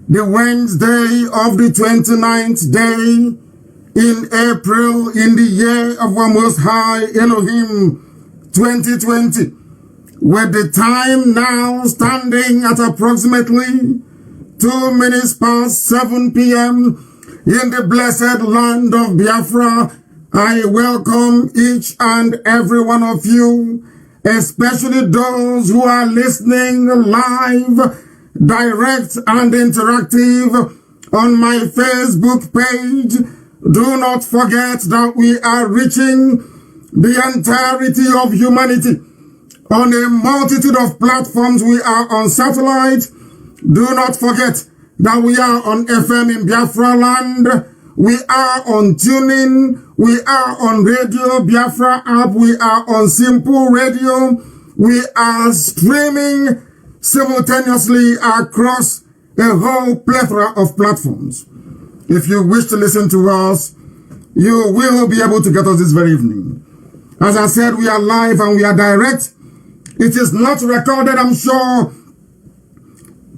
The Wednesday of the 29th day in April in the year of our Most High Elohim 2020, with the time now standing at approximately 2 minutes past 7 p.m. in the blessed land of Biafra. I welcome each and every one of you, especially those who are listening live, direct and interactive on my Facebook page. Do not forget that we are reaching the entirety of humanity on a multitude of platforms. We are on satellite. Do not forget that we are on FM in Biafra land, We are on TuneIn. We are on Radio Biafra app. We are on Simple Radio. We are streaming simultaneously across a whole plethora of platforms. If you wish to listen to us, you will be able to get us this very evening. As I said, we are live and we are direct. It is not recorded, I'm sure.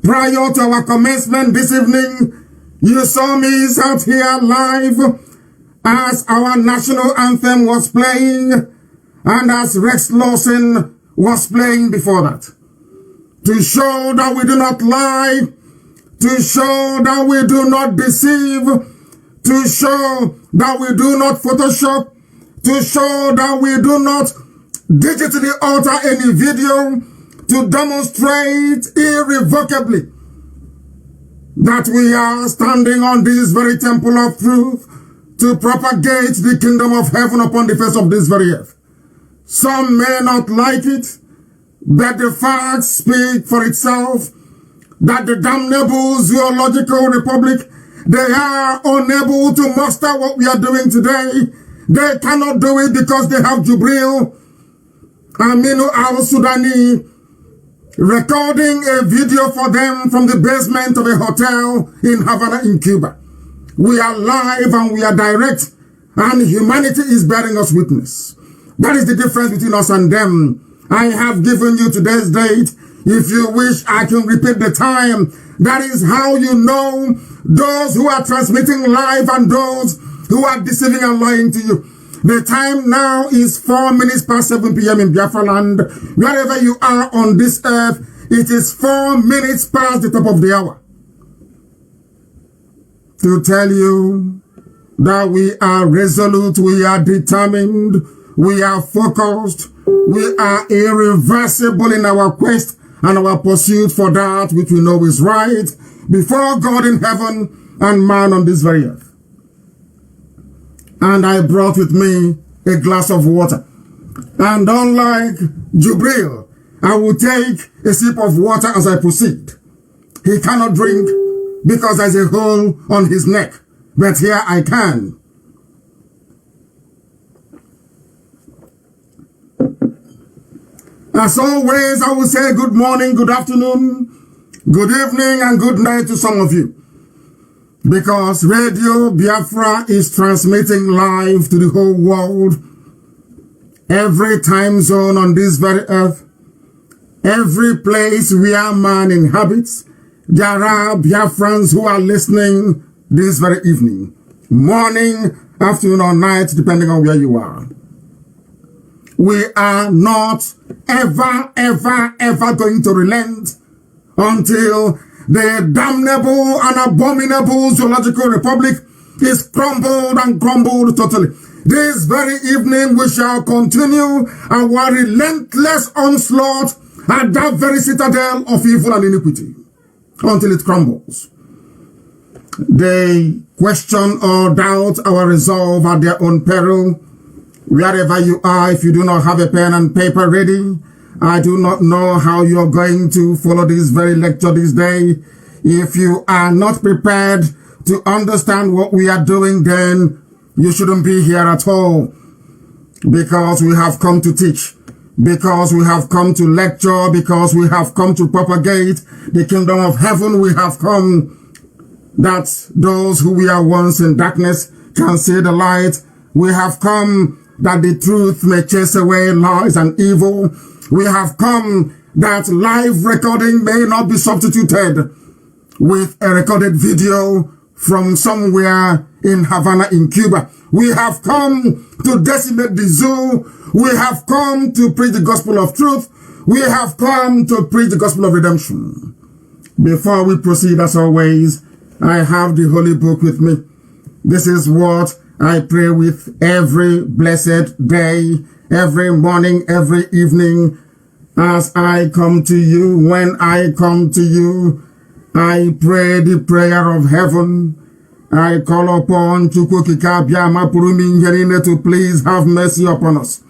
Prior to our commencement this evening, you saw me out here live as our national anthem was playing and as Rex Lawson was playing before that. To show that we do not lie, to show that we do not deceive, to show that we do not Photoshop, to show that we do not digitally alter any video, to demonstrate irrevocably that we are standing on this very temple of truth to propagate the kingdom of heaven upon the face of this very earth. Some may not like it, but the facts speak for itself that the damnable zoological republic, they are unable to muster what we are doing today. They cannot do it because they have Jubril Aminu al-Sudani recording a video for them from the basement of a hotel in Havana in Cuba. We are live and we are direct, and humanity is bearing us witness. That is the difference between us and them. I have given you today's date. If you wish, I can repeat the time. That is how you know those who are transmitting live and those who are deceiving and lying to you. The time now is 4 minutes past 7 p.m. in Biafra land. Wherever you are on this earth, it is 4 minutes past the top of the hour. To tell you that we are resolute, we are determined, we are focused, we are irreversible in our quest and our pursuit for that which we know is right before God in heaven and man on this very earth. And I brought with me a glass of water. And unlike Jubril, I will take a sip of water as I proceed. He cannot drink because there's a hole on his neck. But here I can. As always, I will say good morning, good afternoon, good evening, and good night to some of you. Because Radio Biafra is transmitting live to the whole world, every time zone on this very earth, every place where man inhabits. There are Biafrans who are listening this very evening, morning, afternoon, or night, depending on where you are. We are not ever, ever, ever going to relent until the damnable and abominable zoological republic is crumbled and crumbled totally. This very evening we shall continue our relentless onslaught at that very citadel of evil and iniquity until it crumbles. They question or doubt our resolve at their own peril. Wherever you are, if you do not have a pen and paper ready, I do not know how you're going to follow this very lecture this day. If you are not prepared to understand what we are doing, then you shouldn't be here at all. Because we have come to teach. Because we have come to lecture. Because we have come to propagate the kingdom of heaven. We have come that those who we are once in darkness can see the light. We have come that the truth may chase away lies and evil. We have come that live recording may not be substituted with a recorded video from somewhere in Havana in Cuba. We have come to decimate the zoo. We have come to preach the gospel of truth. We have come to preach the gospel of redemption. Before we proceed, as always, I have the Holy Book with me. This is what I pray with every blessed day, every morning, every evening, as I come to you. When I come to you, I pray the prayer of heaven. I call upon Chukwukika Biama Purumi Njerine to please have mercy upon us.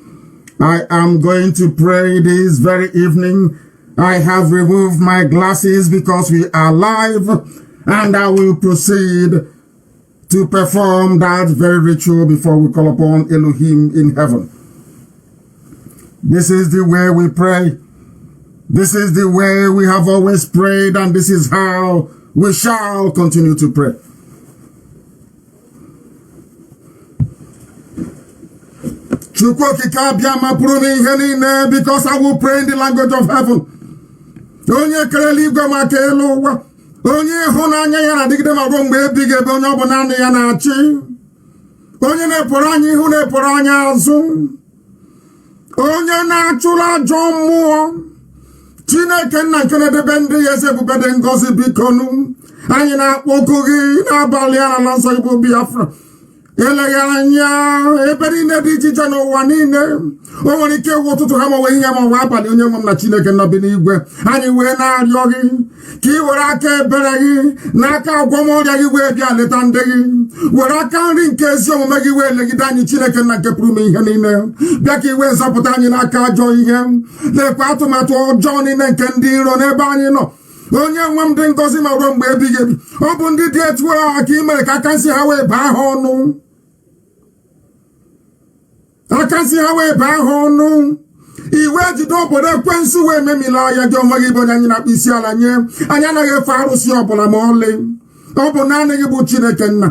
I am going to pray this very evening. I have removed my glasses because we are live, and I will proceed to perform that very ritual before we call upon Elohim in heaven. This is the way we pray. This is the way we have always prayed, and this is how we shall continue to pray. Because I will pray in the language of heaven. Onye hunanya ya na digide ma bo mgbe ebighị ebe onye ọbụla naanị ya na-achị. Onye na-epụrụ anyị ihu na-epụrụ anyị azụ. Onye na-achụla ajọ mmụọ. Chineke nna nke na-edebe ndị ya eze ebube dị ngọzi bikonu. Anyị na-akpọku gị n'abalị a n'ala nsọ Igbo Biafra. Eleghị anya ebe niile dị iche iche n'ụwa niile. O nwere ike ịwụ ụtụtụ ha ma ọ wee ihe ma ọ wee abalị onye nwe m na Chineke nọ bi n'igwe. Anyị wee na-arịọ gị ka ị were aka ebere gị n'aka agwọmọrịa gị wee bịa leta ndị gị. Were aka nri nke ezi omume gị wee legide anyị Chineke nna nke pụrụ ime ihe niile. Bịa ka ị wee zọpụta anyị n'aka ajọ ihe. Lekwa atụmatụ ọjọọ niile nke ndị iro n'ebe anyị nọ. Onye nwe m dị ngọzi ma ruo mgbe ebighị ebi. Ọ bụ ndị dị etu a ka ị mere ka aka nsị ha wee baa ha ọnụ. Aka nsị ha wee baa ha ọnụ. Iwe jide obodo ekwensu wee memila ya gị onwe gị bụ onye anyị na-akpụ isi ala nye. Anyị anaghị efe arụsị ọbụla ma ọlị. Ọ bụ naanị gị bụ Chineke nna.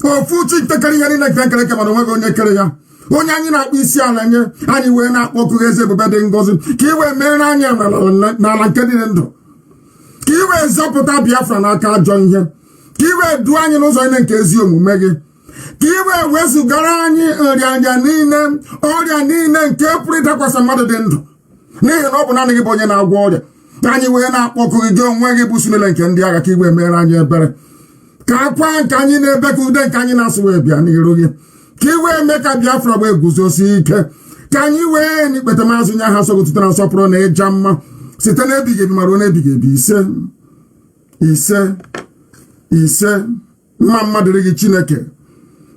Ofu chi ntekere ihe niile nke nkere mana onwe gị onye kere ya. Onye anyị na-akpụ isi ala nye. Anyị wee na-akpọku gị eze ebube dị ngọzi ka i wee mere anyị n'ala nke dị ndụ. Ka i wee zọpụta Biafra n'aka ajọ ihe. Ka i wee duo anyị n'ụzọ niile nke ezi omume gị. Ka i wee wezụgara anyị nrịanrịa niile, ọrịa niile nke pụrụ ịdakwasị mmadụ dị ndụ. N'ihi na ọ bụ naanị gị bụ onye na-agwọ ọrịa. Ka anyị wee na-akpọku gị onwe gị bụ sinile nke ndị agha ka i wee mere anyị ebere. Ka akwa nke anyị na-ebe ka ude nke anyị na-asụ wee bịa n'iru gị. Ka i wee mee ka Biafra wee guzosie ike. Ka anyị wee n'ikpete maazị nye ha sọgụtụta na nsọpụrụ na ịja mma site n'ebighị ebi ma ruo n'ebighị ebi. Ise mma dịrị gị Chineke.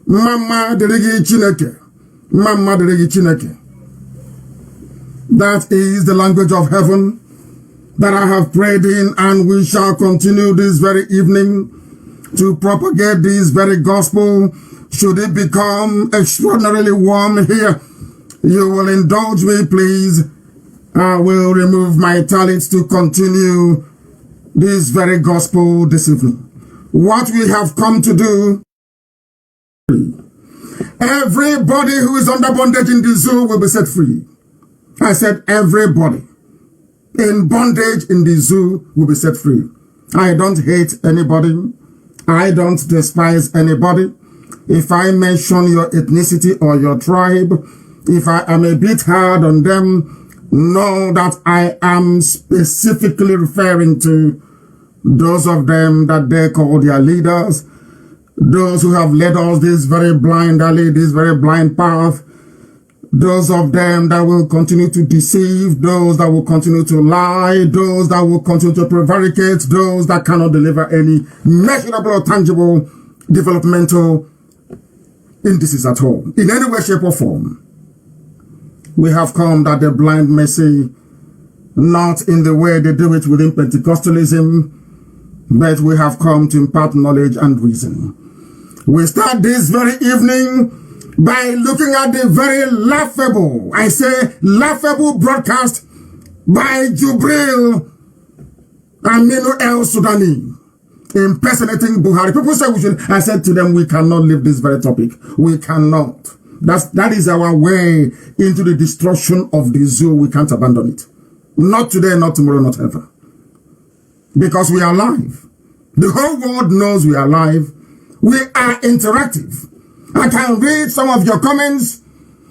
Mama dịrị gị Chineke. Mama dịrị gị Chineke. That is the language of heaven that I have prayed in, and we shall continue this very evening to propagate this very gospel. Should it become extraordinarily warm here, you will indulge me, please. I will remove my talents to continue this very gospel this evening. What we have come to do, everybody who is under bondage in the zoo will be set free. I said everybody in bondage in the zoo will be set free. I don't hate anybody. I don't despise anybody. If I mention your ethnicity or your tribe, if I am a bit hard on them, know that I am specifically referring to those of them that they call their leaders, those who have led us this very blind alley, this very blind path, those of them that will continue to deceive, those that will continue to lie, those that will continue to prevaricate, those that cannot deliver any measurable or tangible developmental indices at all, in any way, shape, or form. We have come that the blind may see, not in the way they do it within Pentecostalism, but we have come to impart knowledge and reason. We start this very evening by looking at the very laughable, I say laughable broadcast by Jubril Aminu El Sudani impersonating Buhari. People say we should. I said to them, we cannot leave this very topic. We cannot. That is our way into the destruction of the zoo. We can't abandon it. Not today, not tomorrow, not ever. Because we are live. The whole world knows we are live. We are interactive. I can read some of your comments.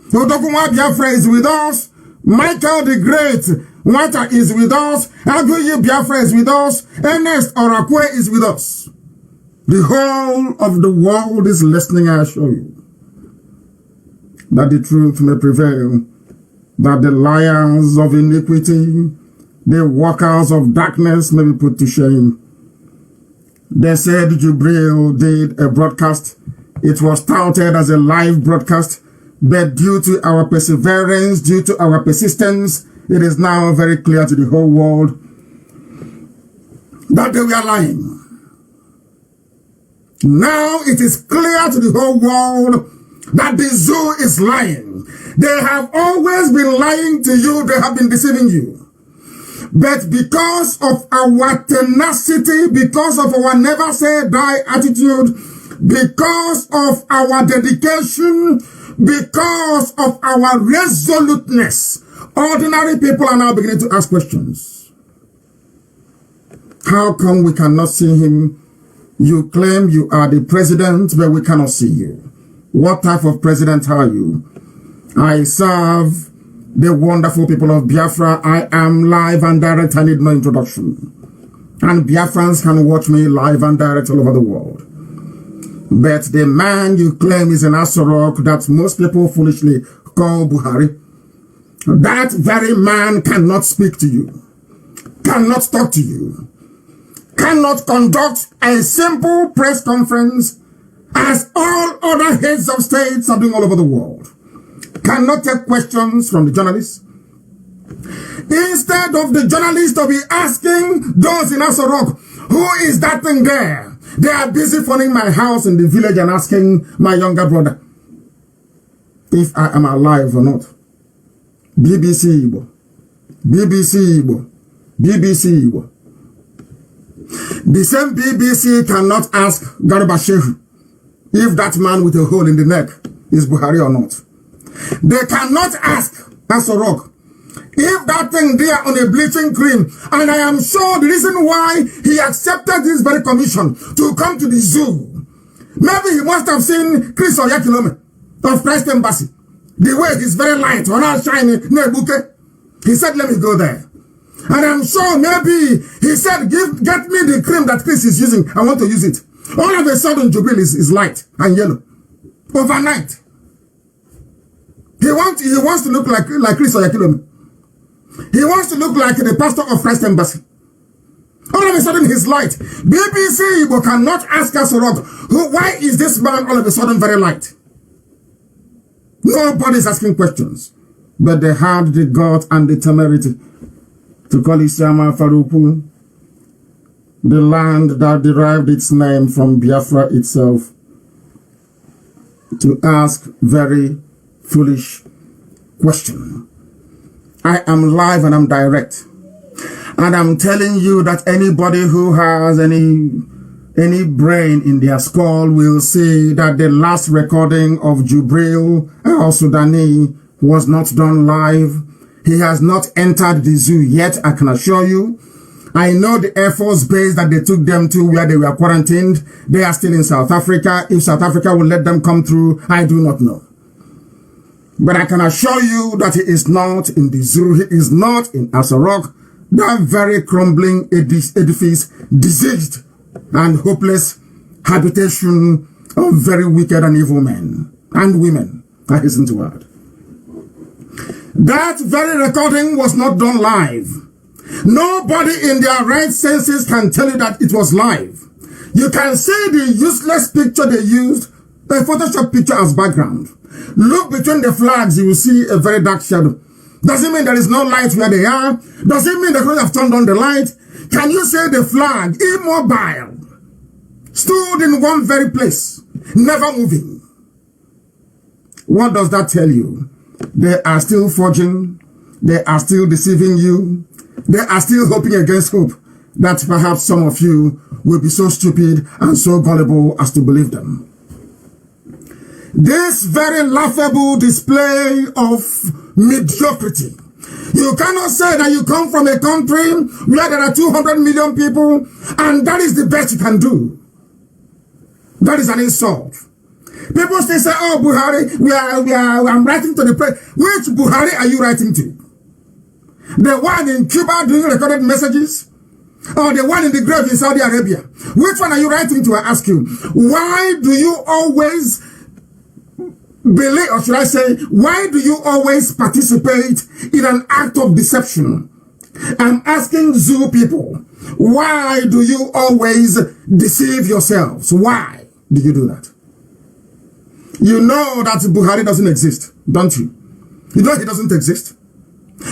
Odoguma Biafra is with us. Michael the Great Wata is with us. Aguye Biafra is with us. Ernest Orakwe is with us. The whole of the world is listening, I assure you. That the truth may prevail. That the liars of iniquity, the workers of darkness may be put to shame. They said Jubril did a broadcast. It was touted as a live broadcast, but due to our perseverance, due to our persistence, it is now very clear to the whole world that they were lying. Now it is clear to the whole world that the zoo is lying. They have always been lying to you. They have been deceiving you. But because of our tenacity, because of our never say die attitude, because of our dedication, because of our resoluteness, ordinary people are now beginning to ask questions. How come we cannot see him? You claim you are the president, but we cannot see you. What type of president are you? I serve the wonderful people of Biafra. I am live and direct. I need no introduction. And Biafrans can watch me live and direct all over the world. But the man you claim is an Asorok that most people foolishly call Buhari, that very man cannot speak to you, cannot talk to you, cannot conduct a simple press conference as all other heads of states are doing all over the world, cannot take questions from the journalists. Instead of the journalists to be asking those in Asorok, who is that thing there? They are busy phoning my house in the village and asking my younger brother if I am alive or not. BBC Igbo, BBC Igbo, BBC Igbo. The same BBC cannot ask Garba Shehu if that man with a hole in the neck is Buhari or not. They cannot ask Asorok if that thing there on a bleaching cream, and I am sure the reason why he accepted this very commission to come to the zoo, maybe he must have seen Chris Oyakilome of Christ Embassy, the way he's very light, or not shiny, Nebuke. He said, let me go there. And I'm sure maybe he said, get me the cream that Chris is using. I want to use it. All of a sudden, Jubil is light and yellow. Overnight. He wants to look like Chris Oyakilome. He wants to look like the pastor of Christ Embassy. All of a sudden, he's light. BBC Igbo cannot ask Asorok, why is this man all of a sudden very light? Nobody's asking questions. But they had the guts and the temerity to call Isiama Faruku, the land that derived its name from Biafra itself, to ask very foolish question. I am live and I'm direct. And I'm telling you that anybody who has any brain in their skull will see that the last recording of Jubril al-Sudani was not done live. He has not entered the zoo yet, I can assure you. I know the Air Force base that they took them to where they were quarantined. They are still in South Africa. If South Africa will let them come through, I do not know. But I can assure you that he is not in the zoo. He is not in Asorok, that very crumbling edifice, diseased and hopeless habitation of very wicked and evil men and women, I hasten to add. That very recording was not done live. Nobody in their right senses can tell you that it was live. You can see the useless picture they used, a Photoshop picture as background. Look between the flags, you will see a very dark shadow. Does it mean there is no light where they are? Does it mean they could have turned on the light? Can you say the flag, immobile, stood in one very place, never moving? What does that tell you? They are still forging. They are still deceiving you. They are still hoping against hope that perhaps some of you will be so stupid and so gullible as to believe them. This very laughable display of mediocrity. You cannot say that you come from a country where there are 200 million people and that is the best you can do. That is an insult. People still say, oh, Buhari, I'm writing to the president. Which Buhari are you writing to? The one in Cuba doing recorded messages? Or the one in the grave in Saudi Arabia? Which one are you writing to, I ask you? Why do you always believe, or should I say, why do you always participate in an act of deception? I'm asking zoo people, why do you always deceive yourselves? Why do you do that? You know that Buhari doesn't exist, don't you? You know he doesn't exist.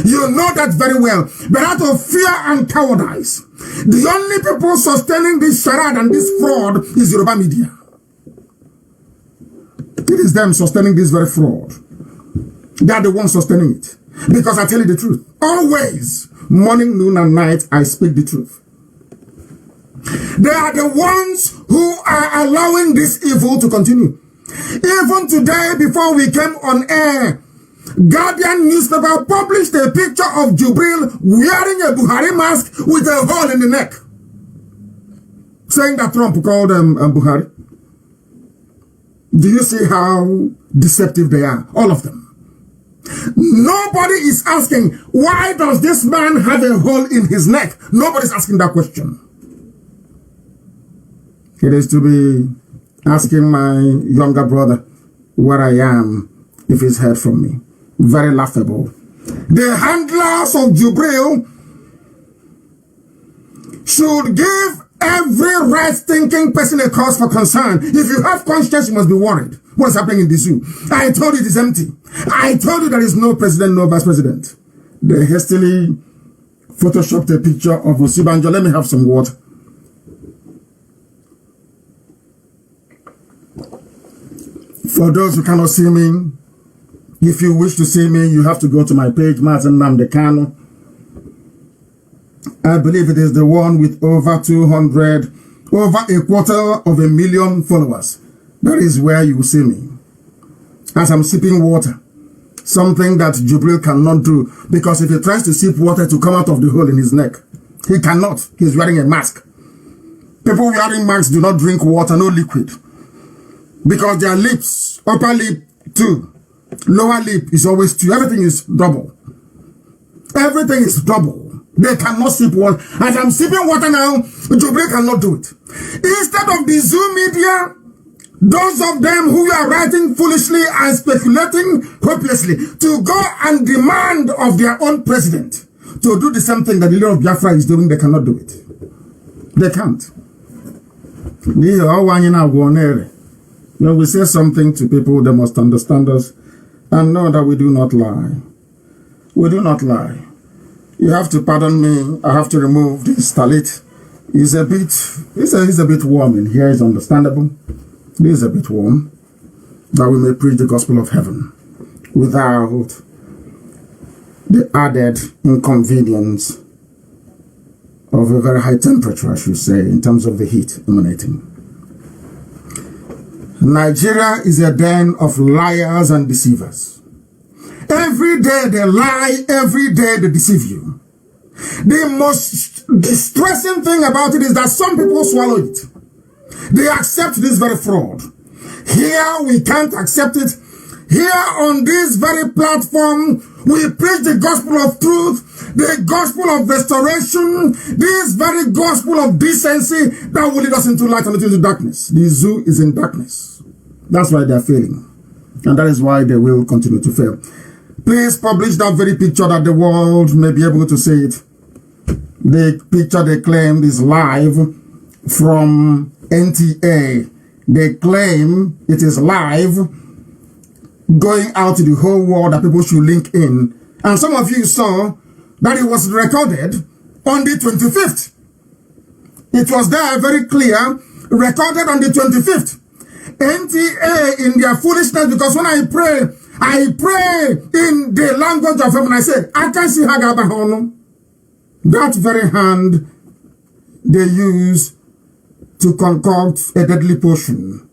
You know that very well. But out of fear and cowardice, the only people sustaining this charade and this fraud is Yoruba media. It is them sustaining this very fraud. They are the ones sustaining it. Because I tell you the truth. Always, morning, noon, and night, I speak the truth. They are the ones who are allowing this evil to continue. Even today, before we came on air, Guardian newspaper published a picture of Jubril wearing a Buhari mask with a hole in the neck, saying that Trump called Buhari. Do you see how deceptive they are? All of them. Nobody is asking, why does this man have a hole in his neck? Nobody's asking that question. It is to be asking my younger brother where I am if he's heard from me. Very laughable. The handlers of Jubril should give every right-thinking person a cause for concern. If you have conscience, you must be worried. What is happening in the zoo? I told you it is empty. I told you there is no president, no vice president. They hastily photoshopped a picture of Osibanjo. Let me have some water. For those who cannot see me, if you wish to see me, you have to go to my page, Mazi Nnamdi Kanu. I believe it is the one with over 250,000 followers. That is where you will see me. As I'm sipping water. Something that Jubril cannot do. Because if he tries to sip water to come out of the hole in his neck, he cannot. He's wearing a mask. People wearing masks do not drink water, no liquid. Because their lips, upper lip 2, lower lip is always 2. Everything is double. Everything is double. They cannot sip water. As I'm sipping water now, Jubril cannot do it. Instead of the Zoom media, those of them who are writing foolishly and speculating hopelessly to go and demand of their own president to do the same thing that the leader of Biafra is doing, they cannot do it. They can't. When we say something to people, they must understand us and know that we do not lie. We do not lie. You have to pardon me. I have to remove this talit. It's a bit warm in here. It's understandable. It is a bit warm, that we may preach the gospel of heaven without the added inconvenience of a very high temperature, I should say, in terms of the heat emanating. Nigeria is a den of liars and deceivers. Every day they lie, every day they deceive you. The most distressing thing about it is that some people swallow it. They accept this very fraud. Here we can't accept it. Here on this very platform, we preach the gospel of truth, the gospel of restoration, this very gospel of decency that will lead us into light and not into darkness. The zoo is in darkness. That's why they are failing. And that is why they will continue to fail. Please publish that very picture that the world may be able to see it. The picture they claimed is live from NTA. They claim it is live, going out to the whole world that people should link in. And some of you saw that it was recorded on the 25th. It was there very clear, recorded on the 25th. NTA in their foolishness, because when I pray in the language of heaven. I say, I can see Hagabahono. That very hand they use to concoct a deadly potion.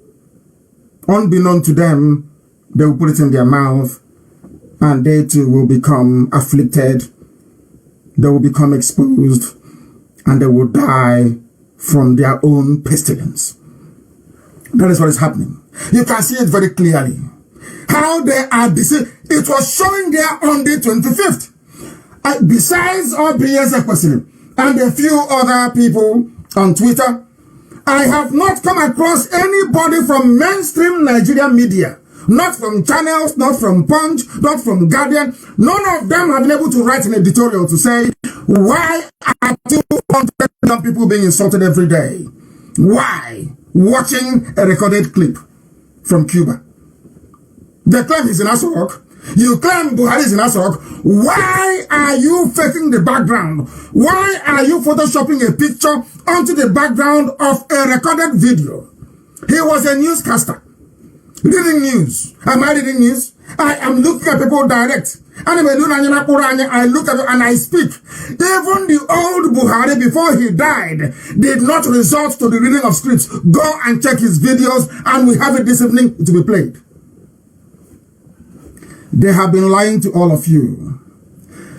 Unbeknown to them, they will put it in their mouth, and they too will become afflicted. They will become exposed, and they will die from their own pestilence. That is what is happening. You can see it very clearly. How they are deceived. It was showing there on the 25th. Besides OBS and a few other people on Twitter, I have not come across anybody from mainstream Nigerian media. Not from channels, not from Punch, not from Guardian. None of them have been able to write an editorial to say, why are 200 million people being insulted every day? Why? Watching a recorded clip from Cuba. They claim he's in Asorok. You claim Buhari is in Asorok. Why are you faking the background? Why are you photoshopping a picture onto the background of a recorded video? He was a newscaster. Reading news. Am I reading news? I am looking at people direct. I look at it and I speak. Even the old Buhari, before he died, did not resort to the reading of scripts. Go and check his videos, and we have it this evening to be played. They have been lying to all of you.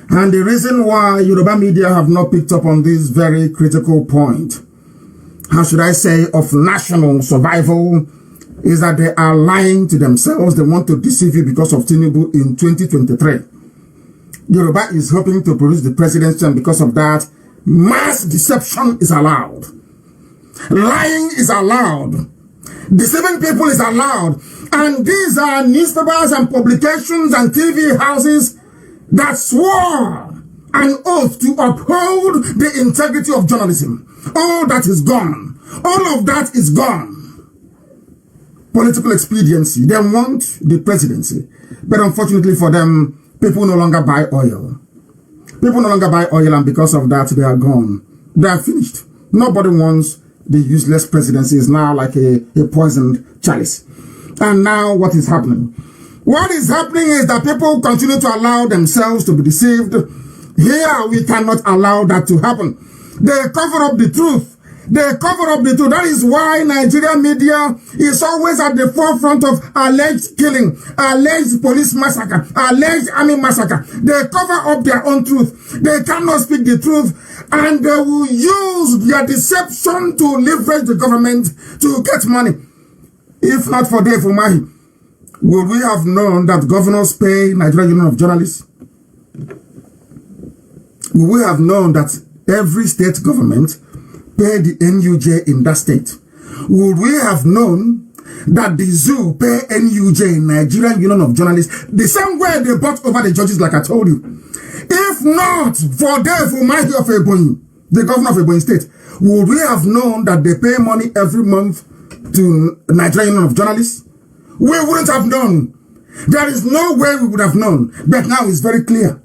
And the reason why Yoruba media have not picked up on this very critical point, how should I say, of national survival, is that they are lying to themselves. They want to deceive you because of Tinubu in 2023. Yoruba is hoping to produce the presidency, and because of that, mass deception is allowed. Lying is allowed. Deceiving people is allowed. And these are newspapers and publications and TV houses that swore an oath to uphold the integrity of journalism. All that is gone. All of that is gone. Political expediency. They want the presidency. But unfortunately for them, people no longer buy oil. People no longer buy oil, and because of that, they are gone. They are finished. Nobody wants the useless presidency. Is now like a poisoned chalice. And now what is happening? What is happening is that people continue to allow themselves to be deceived. Here, we cannot allow that to happen. They cover up the truth. They cover up the truth. That is why Nigerian media is always at the forefront of alleged killing, alleged police massacre, alleged army massacre. They cover up their own truth. They cannot speak the truth, and they will use their deception to leverage the government to get money. If not for Dave Umahi, would we have known that governors pay Nigerian Union of Journalists? Would we have known that every state government pay the NUJ in that state? Would we have known that the zoo pay NUJ, Nigerian Union of Journalists, the same way they bought over the judges, like I told you? If not for Dave Umahi of Ebonyi, the governor of Ebonyi State, would we have known that they pay money every month to Nigerian Union of Journalists? We wouldn't have known. There is no way we would have known. But now it's very clear.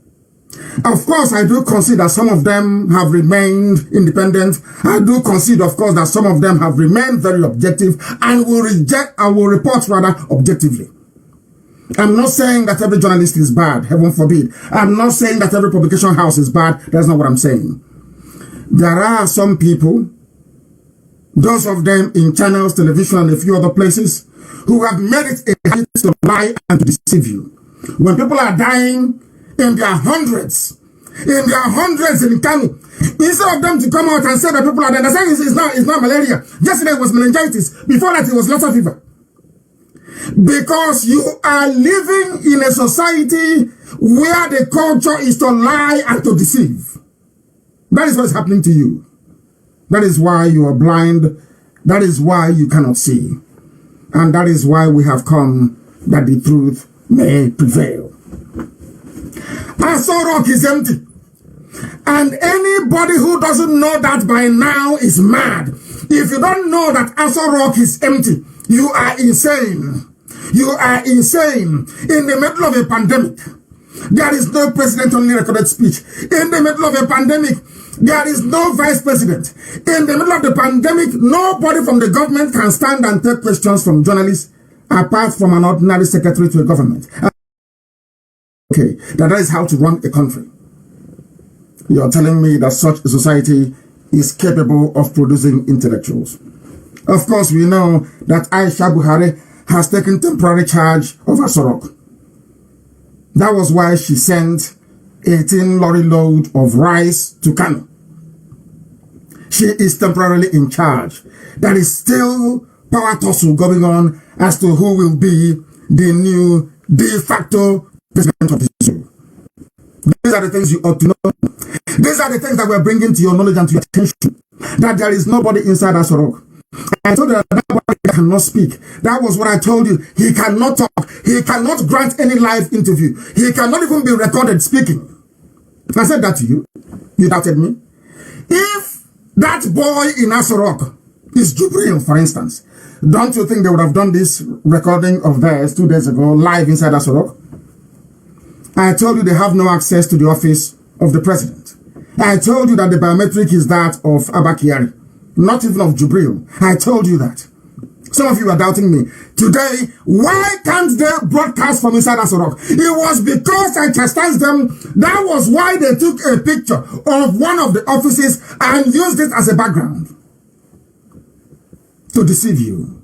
Of course, I do concede that some of them have remained independent. I do concede, of course, that some of them have remained very objective and will report rather objectively. I'm not saying that every journalist is bad, heaven forbid. I'm not saying that every publication house is bad. That's not what I'm saying. There are some people, those of them in channels, television, and a few other places, who have made it a habit to lie and to deceive you. When people are dying in their hundreds in Kanu, instead of them to come out and say that people are dying, they're saying it's not malaria. Yesterday it was meningitis. Before that it was Lassa fever. Because you are living in a society where the culture is to lie and to deceive. That is what is happening to you. That is why you are blind. That is why you cannot see. And that is why we have come, that the truth may prevail. Aso Rock is empty. And anybody who doesn't know that by now is mad. If you don't know that Aso Rock is empty, you are insane. You are insane. In the middle of a pandemic, there is no president-only recorded speech. In the middle of a pandemic, there is no vice president. In the middle of the pandemic, nobody from the government can stand and take questions from journalists apart from an ordinary secretary to a government. Okay, that is how to run a country. You're telling me that such a society is capable of producing intellectuals. Of course, we know that Aisha Buhari has taken temporary charge of Asorok. That was why she sent 18 lorry load of rice to Kanu. She is temporarily in charge. There is still power tussle going on as to who will be the new de facto president of the zoo. These are the things you ought to know. These are the things that we're bringing to your knowledge and to your attention. That there is nobody inside Asorok. I told you that nobody cannot speak. That was what I told you. He cannot talk. He cannot grant any live interview. He cannot even be recorded speaking. I said that to you. You doubted me. If that boy in Asorok is Jubril, for instance, don't you think they would have done this recording of theirs 2 days ago live inside Asorok? I told you they have no access to the office of the president. I told you that the biometric is that of Abba Kyari, not even of Jubril. I told you that. Some of you are doubting me. Today, why can't they broadcast from inside Asorok? It was because I chastised them. That was why they took a picture of one of the offices and used it as a background to deceive you.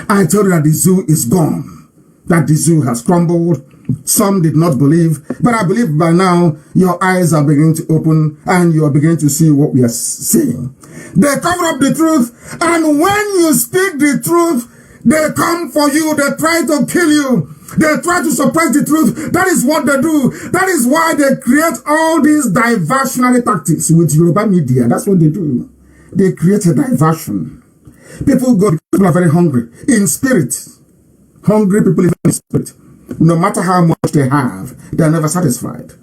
I told you that the zoo is gone, that the zoo has crumbled. Some did not believe, but I believe by now your eyes are beginning to open and you are beginning to see what we are seeing. They cover up the truth, and when you speak the truth, they come for you. They try to kill you. They try to suppress the truth. That is what they do. That is why they create all these diversionary tactics with Yoruba media. That's what they do. They create a diversion. People are very hungry in spirit. Hungry people live in spirit. No matter how much they have, they are never satisfied.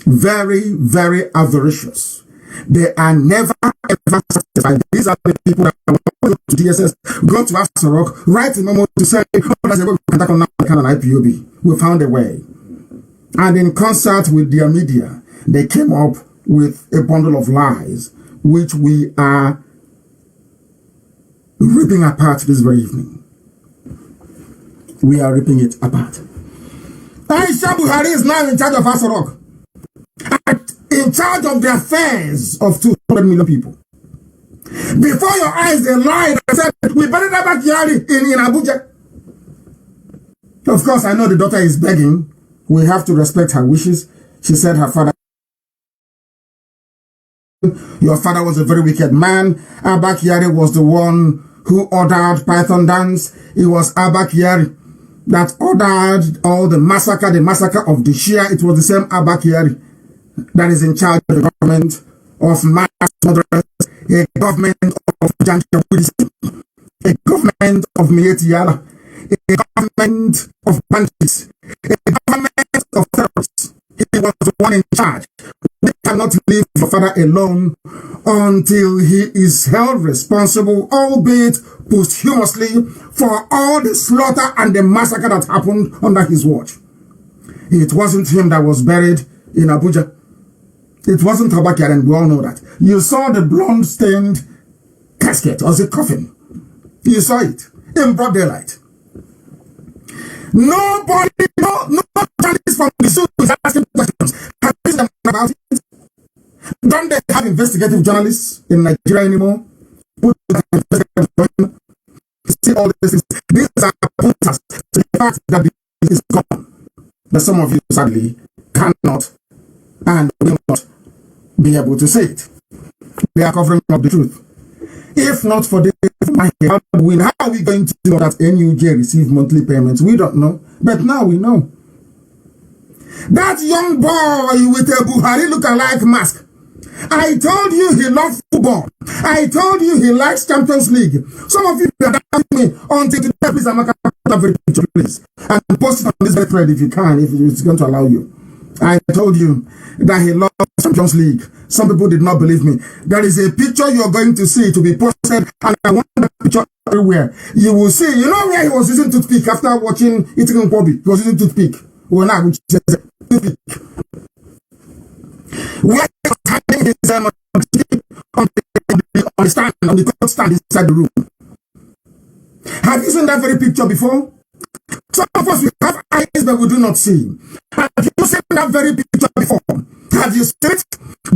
Very, very avaricious. They are never, ever satisfied. These are the people that go to DSS, go to Asorok, write a memo to say, oh, that's a good contact on IPOB. We found a way. And in concert with their media, they came up with a bundle of lies, which we are ripping apart this very evening. We are ripping it apart. Aisha Buhari is now in charge of Asorok, in charge of the affairs of 200 million people. Before your eyes, they lied and said, we buried her backyard in Abuja. Of course, I know the daughter is begging. We have to respect her wishes. She said her father, your father was a very wicked man. Abba Kyari was the one who ordered Python dance. It was Abba Kyari that ordered all the massacre of the Shia. It was the same Abba Kyari that is in charge of the government of mass murderers, a government of Janjaweedism, a government of Mietiala, a government of bandits, a government of terrorists. He was the one in charge. We cannot leave your father alone until he is held responsible, albeit posthumously, for all the slaughter and the massacre that happened under his watch. It wasn't him that was buried in Abuja. It wasn't Abba Kyari, and we all know that. You saw the blood-stained casket or the coffin. You saw it in broad daylight. Nobody, no journalist from the zoo is asking questions. Have you seen about it? Don't they have investigative journalists in Nigeria anymore? See all these things. These are pointers to the fact that it is gone. But some of you sadly cannot and will not be able to say it. They are covering up the truth. If not for this, how are we going to know that NUJ receive monthly payments? We don't know, but now we know. That young boy with a Buhari look-alike mask. I told you he loves football. I told you he likes Champions League. Some of you are doubting me until today. Please, I'm not very picture, please, and post it on this thread if you can, if it's going to allow you. I told you that he loves Champions League. Some people did not believe me. There is a picture you're going to see to be posted, and I want that picture everywhere. You will see, you know where he was using toothpick after watching Eating Nkwobi? He was using toothpick. Well, now, toothpick. Where he was hiding his on the stand, on the court stand inside the room. Have you seen that very picture before? Some of us, we have eyes but we do not see. Have you seen that very picture before? Have you seen it?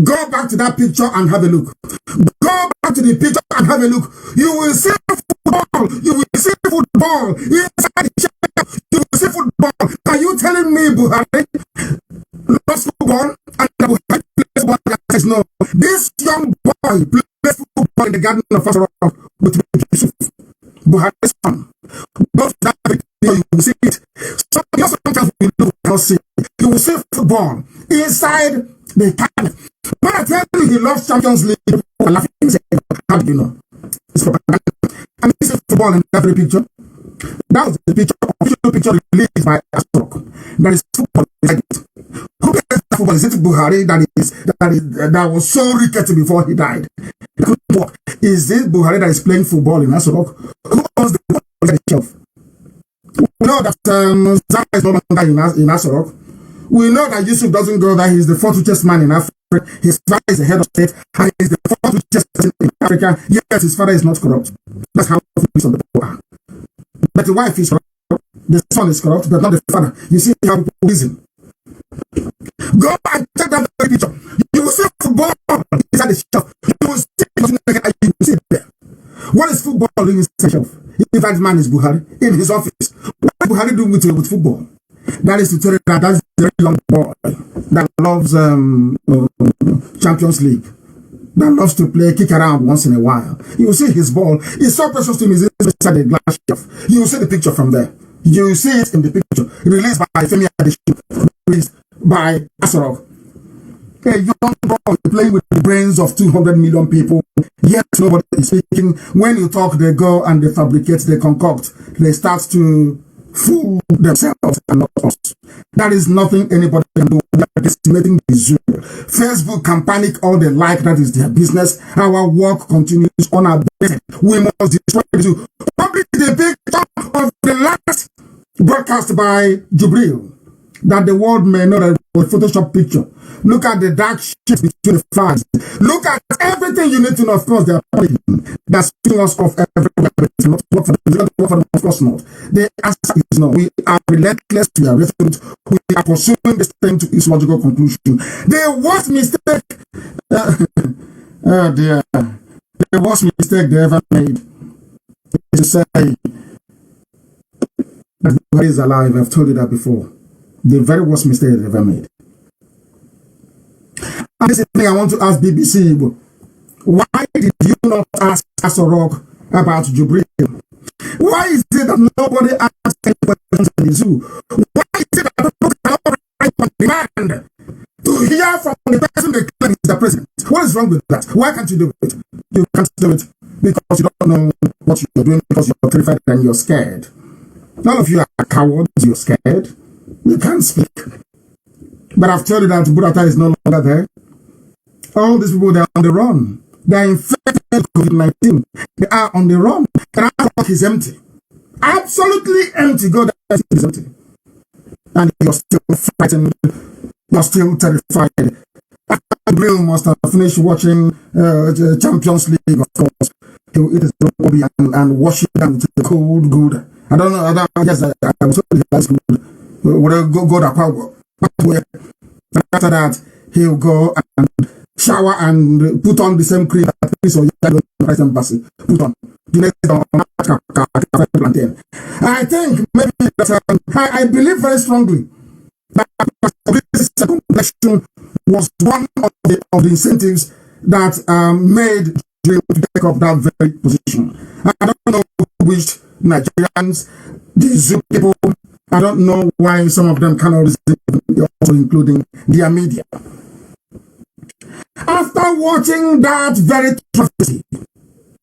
Go back to that picture and have a look. Go back to the picture and have a look. You will see football. You will see football inside the chair. You will see football. Are you telling me Buhari loves football and Buhari plays football? Says no. This young boy plays football in the garden of Asorok with Yusuf, Buhari's son. Go to that picture. You will see it. Sometimes we don't see it. You will see football inside the camp. When I tell you he loves Champions League, people are laughing and saying, how do you know? It's propaganda. And this is football in that very picture. That was the picture, official picture released by Asorok. That is football inside it. Who plays that football? Is it Buhari that was so rickety before he died? He couldn't walk. Is it Buhari that is playing football in Asorok? Who owns the football inside the shelf? We know that Zaka is no longer in Asorok. We know that Yusuf doesn't go there. He's the fourth richest man in Africa. His father is the head of state, and he's the fourth richest person in Africa, yes, his father is not corrupt. That's how some people are. But the wife is corrupt, the son is corrupt, but not the father. You see how people reason. Go and check that picture. You will see football inside the shelf. You will see it there. What is football doing inside the shelf? If that man is Buhari in his office, what is Buhari doing with football? That is to tell you that that's a very young boy that loves Champions League, that loves to play, kick around once in a while. You will see his ball. It's so precious to him. It's inside the glass shelf. You will see the picture from there. You will see it in the picture. Released by Femi Adesina, released by Asarok. A young boy playing with the brains of 200 million people. Yes, nobody is speaking. When you talk, they go and they fabricate, they concoct. They start to fool themselves and not us. That is nothing anybody can do. We are decimating the zoo. Facebook can panic all they like. That is their business. Our work continues on our bed. We must destroy the zoo. Publish the picture of the last broadcast by Jubril, that the world may know that it was a Photoshop picture. Look at the dark shit between the flags. Look at everything you need to know. Of course, they are panicking. That's putting us off everywhere. It's not work for them. Of course not. The answer is no. We are relentless. We are resolute. We are pursuing this thing to its logical conclusion. The worst mistake, oh dear, the worst mistake they ever made is to say that nobody is alive. I've told you that before. The very worst mistake they ever made. And this is the thing I want to ask BBC. Why did you not ask Asarok about Jubril? Why is it that nobody asked any questions in the zoo? Why is it that people cannot write on demand to hear from the person they claim is the president? What is wrong with that? Why can't you do it? You can't do it because you don't know what you're doing, because you're terrified and you're scared. None of you are cowards, you're scared. You can't speak. But I've told you that Burata is no longer there. All these people, they're on the run. They're infected with COVID-19. They are on the run. And our work is empty. Absolutely empty. God is empty. And you're still frightened. You're still terrified. Gabriel must have finished watching the Champions League, of course. He will eat his baby and wash it down with the cold good. I don't know. I guess I was told he likes good. We'll go that after that, he'll go and shower and put on the same cream that Chris or Rice Embassy put on. I think maybe that I believe very strongly that this second election was one of the incentives that made Dream to take up that very position. I don't know which Nigerians, these people, I don't know why some of them cannot receive, also including their media. After watching that very travesty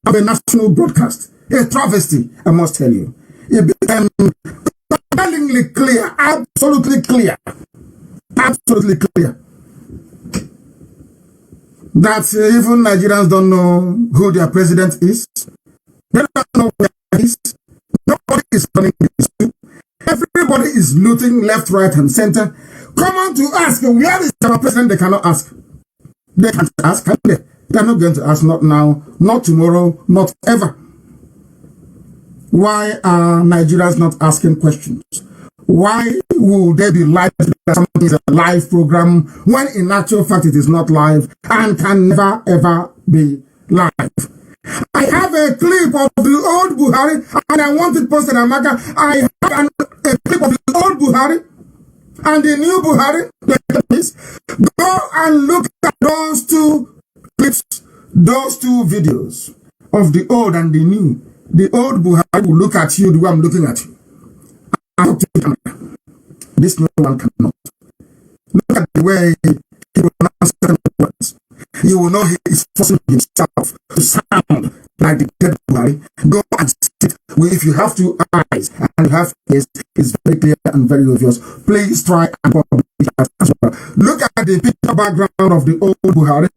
of a national broadcast, a travesty, I must tell you, it became compellingly clear, absolutely clear, that even Nigerians don't know who their president is. They don't know where he is. Nobody is running this. Everybody is looting left, right, and center. Come on to ask, where is our president? They cannot ask. They can't ask, can they? They're not going to ask, not now, not tomorrow, not ever. Why are Nigerians not asking questions? Why will they be live that something is a live program when in actual fact it is not live and can never ever be live? I have a clip of the old Buhari and I want it posted on Maka. I have a clip of the old Buhari and the new Buhari. Go and look at those two clips, those two videos of the old and the new. The old Buhari will look at you the way I'm looking at you. This no one cannot. Look at the way he will pronounce certain words. You will know he is forcing himself to sound like the dead Buhari. Go and sit. If you have two eyes and you have ears, it's very clear and very obvious. Please try and publish that as well. Look at the picture background of the old Buhari,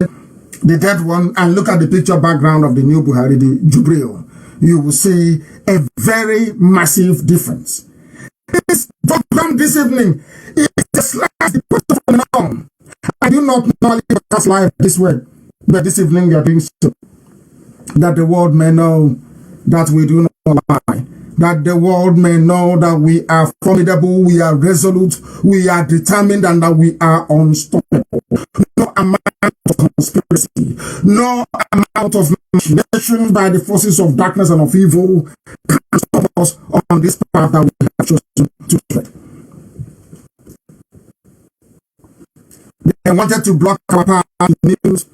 the dead one, and look at the picture background of the new Buhari, the Jubril. You will see a very massive difference. This program this evening is just like the person from now. I do not normally broadcast live this way, but this evening we are doing so. that the world may know that we do not lie, that the world may know that we are formidable, we are resolute, we are determined, and that we are unstoppable. No amount of conspiracy, no amount of machinations by the forces of darkness and of evil can stop us on this path that we have chosen to tread. They wanted to block our path news.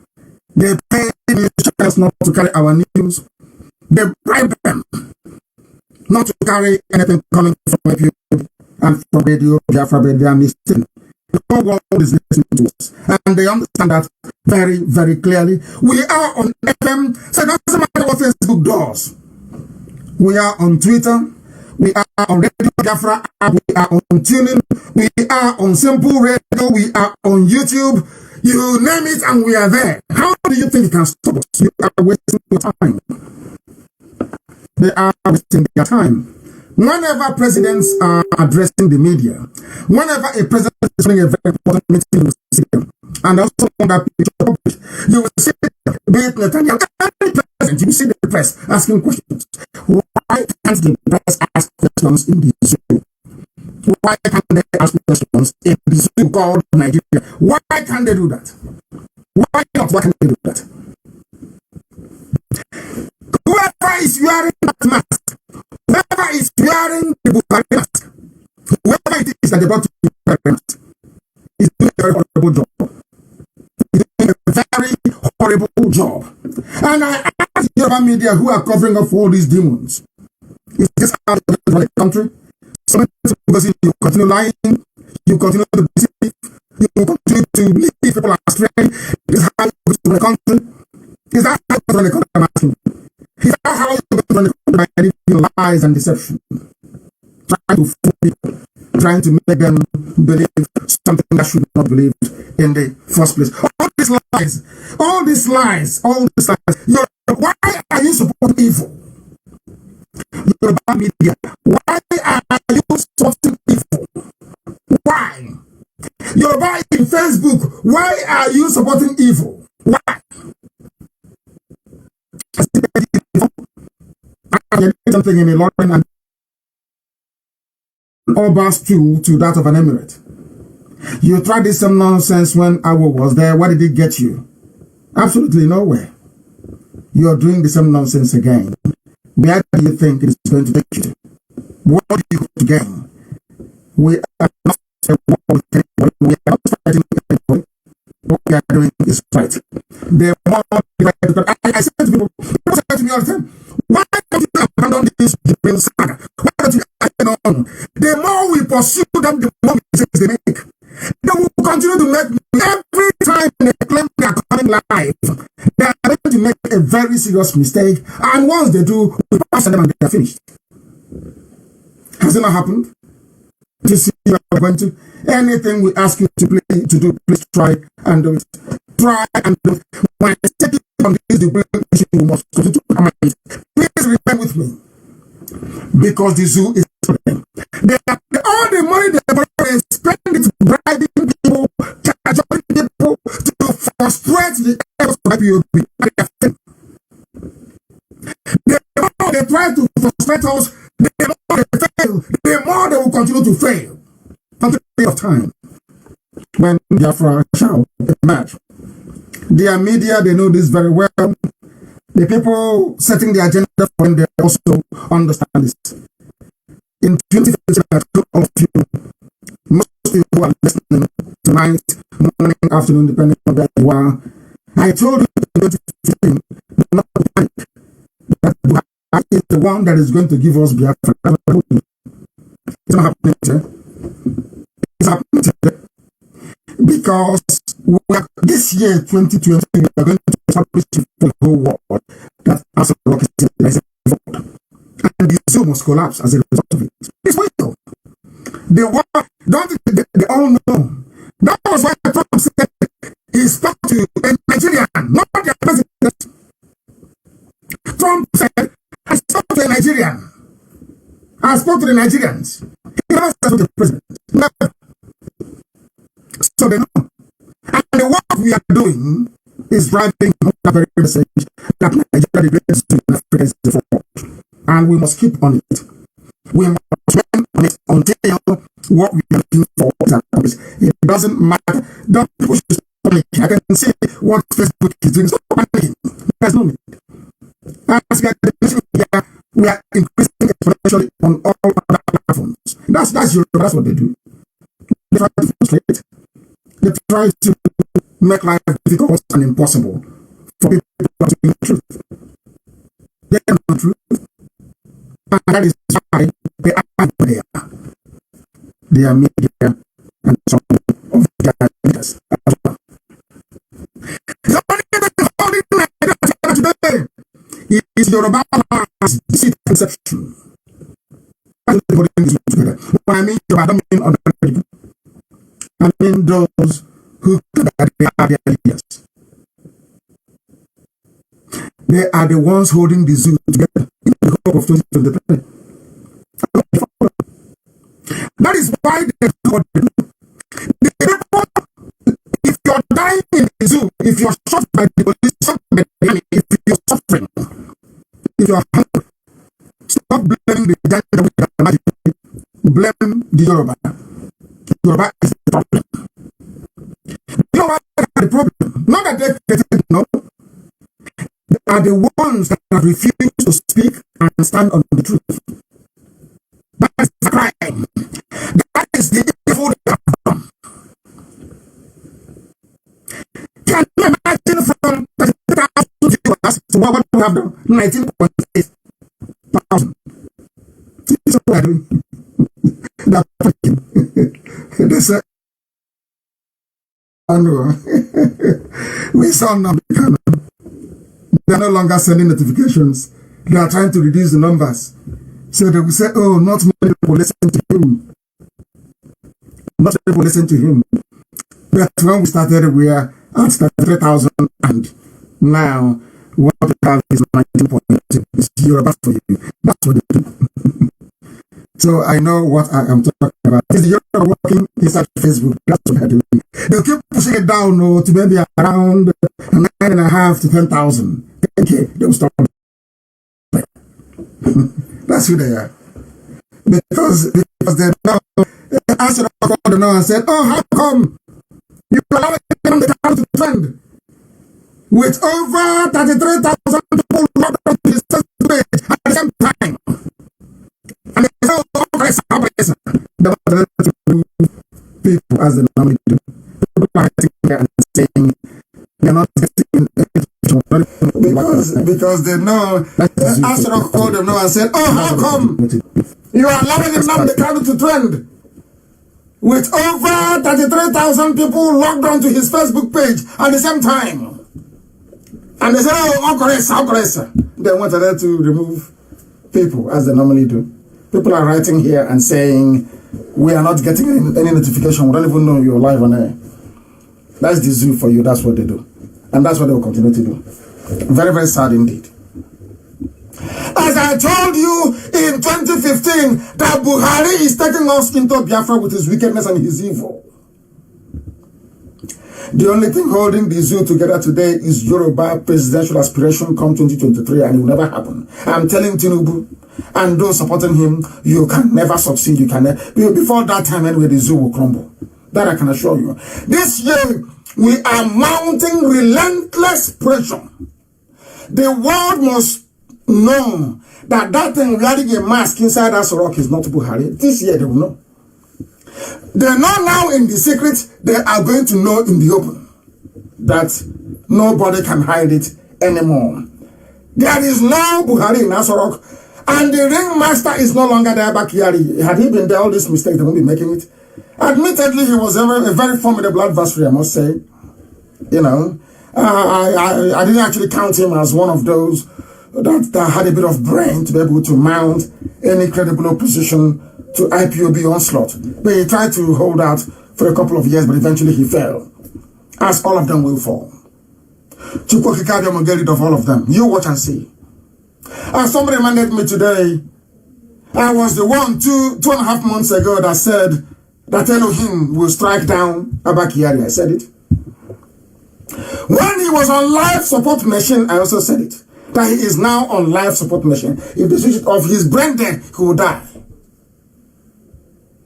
They paid the channels not to carry our news. They bribed them not to carry anything coming from YouTube and from radio Biafra, but they are mistaken. The whole world is listening to us, and they understand that very, very clearly. We are on FM, so it doesn't matter what Facebook does. We are on Twitter, we are on Radio Biafra, we are on TuneIn, we are on Simple Radio, we are on YouTube. You name it, and we are there. How do you think you can stop us? You are wasting your time. They are wasting their time. Whenever presidents are addressing the media, whenever a president is running a very important meeting, you will see them. And also on that picture published, you will see be it Netanyahu, every president, you see the press asking questions. Why can't the press ask questions in the zoo? Why can't they ask questions in the zoo called Nigeria? Why can't they do that? Why not? Why can't they do that? Whoever is wearing that mask, whoever is wearing the Buhari mask, whoever it is that they brought to the mask, is doing a very horrible job. Is doing a very horrible job. And I ask Yoruba media who are covering up all these demons, is this how they run the country? Because you continue lying, you continue to deceive, you continue to lead people astray. Is how you go to the country? Is that how you run the country? I'm asking you. Is that how you go to run the country by living lies and deception? Trying to fool people, trying to make them believe something that should not be believed in the first place. All these lies, all these lies, all these lies. Why are you supporting evil? Yoruba media, why are you supporting evil? Why? Yoruba in Facebook, why are you supporting evil? Why? I did something in a lottery and all bars to that of an emirate. You tried this some nonsense when Awo was there. What did it get you? Absolutely nowhere. You're doing the same nonsense again. Where do you think it is going to take you? What do you hope to gain? We are not we are not fighting anybody. What we are doing is right. They want I said to people say to me all the time, why don't you abandon this saga? Why don't you abandon on? The more we pursue them, the more mistakes they make. They will continue to make every time they claim they are coming live. They are going to make a very serious mistake, and once they do, we pass them and they are finished. Has it not happened? You see, you are going to anything we ask you to do, please try and do it. Try and do it. When I take it from this degree, you must continue to come. Please remain with me, because the zoo is for them. All the money they spend it bribing people, cajoling people to frustrate the efforts of IPOB. The more they try to frustrate us, the more they fail, the more they will continue to fail. Until the period of time when Biafra shall emerge. Their media, they know this very well. The people setting the agenda for them, they also understand this. In 2015, I told all of you, most of you who are listening tonight, morning, afternoon, depending on where you are, I told you in 2015, do not panic. That Buhari is the one that is going to give us Biafra. It's not happening today. It's happening today. Because this year, 2020, we are going to establish for the whole world that as a rock is and the zoo must collapse as a result of it. It's real. They all know. That was why Trump said he spoke to a Nigerian, not the president. Trump said, I spoke to a Nigerian. I spoke to the Nigerians. He never spoke to the president. Never. So they know. And the work we are doing is driving home that very message that Nigeria is doing in Africa is the fraud. And we must keep on it. We must remain on it until what we are looking for is accomplished. It doesn't matter. Don't push this panic. I can see what Facebook is doing. Stop panicking. There's no need. As we are increasing exponentially on all other platforms. That's what they do. They try to frustrate. They try to make life difficult and impossible for people to speak the truth. They are not the truth. And that is why they are there. They are media and some of their leaders as well. The only thing holding Nigeria today is Yoruba man's deceit conception. That's what they're putting this together. When I mean Yoruba, I don't mean other people. I mean those who think that they are their leaders. They are the ones holding the zoo together in the hope of 2023. That is why they do what they do. The people, if you're dying in the zoo, if you're shot by the police, shot by the enemy, if you're suffering, if you're hungry, stop blaming the gender with the magic. Blame the Yoruba. Yoruba is the problem. Yoruba is the problem. Not that they get it, no. They are the ones that refuse to speak and stand on the truth. That is the crime. That is the evil they have done. Can you imagine from 30,000 viewers to what we have done? 19.8 thousand. This is what we're doing. They're fucking. They say, I know. We saw Nnamdi Kanu. They are no longer sending notifications. They are trying to reduce the numbers. So they will say, oh, not many people listen to him. Not many people listen to him. But when we started, we are at 33,000 and now what we have is 19.2. It's Yoruba for you. That's what they do. So I know what I am talking about. Is the Yoruba working inside Facebook? That's what they're doing. They'll keep pushing it down to maybe around 9.5 to 10,000. Okay, they'll stop. That's who they are. Because they know. They answered the no and said, oh, how come you allow them to trend with over 33,000 people logged on to his Facebook page at the same time? And they say, oh, they want to remove people as they normally do. People are sitting there and saying they're not getting because they know. Ashraf called them now and said, oh, how come you are allowing Nnamdi Kanu to trend with over 33,000 people logged on to his Facebook page at the same time? And they said, oh, Okoresa. They wanted them to remove people as they normally do. People are writing here and saying, we are not getting any notification. We don't even know you're live on air. That's the zoo for you. That's what they do. And that's what they will continue to do. Very, very sad indeed. As I told you in 2015, that Buhari is taking us into Biafra with his wickedness and his evil. The only thing holding the zoo together today is Yoruba presidential aspiration come 2023, and it will never happen. I'm telling Tinubu and those supporting him, you can never succeed. You can never. Before that time, anyway, the zoo will crumble. That I can assure you. This year, we are mounting relentless pressure. The world must know that that thing wearing a mask inside that rock is not Buhari. This year, they will know. They know now in the secret, they are going to know in the open that nobody can hide it anymore. There is no Buhari in Asorok, and the ringmaster is no longer there back here. Had he been there, all these mistakes, they won't be making it. Admittedly, he was a very formidable adversary, I must say. You know, I didn't actually count him as one of those that had a bit of brain to be able to mount any credible opposition to IPOB onslaught. But he tried to hold out for a couple of years, but eventually he fell. As all of them will fall. Chukwokikadium will get rid of all of them. You watch and see. As somebody reminded me today, I was the one 2.5 months ago that said that Elohim will strike down Abba Kyari. I said it. When he was on life support machine, I also said it, that he is now on life support machine. If they switch it off, his brain dead, he will die.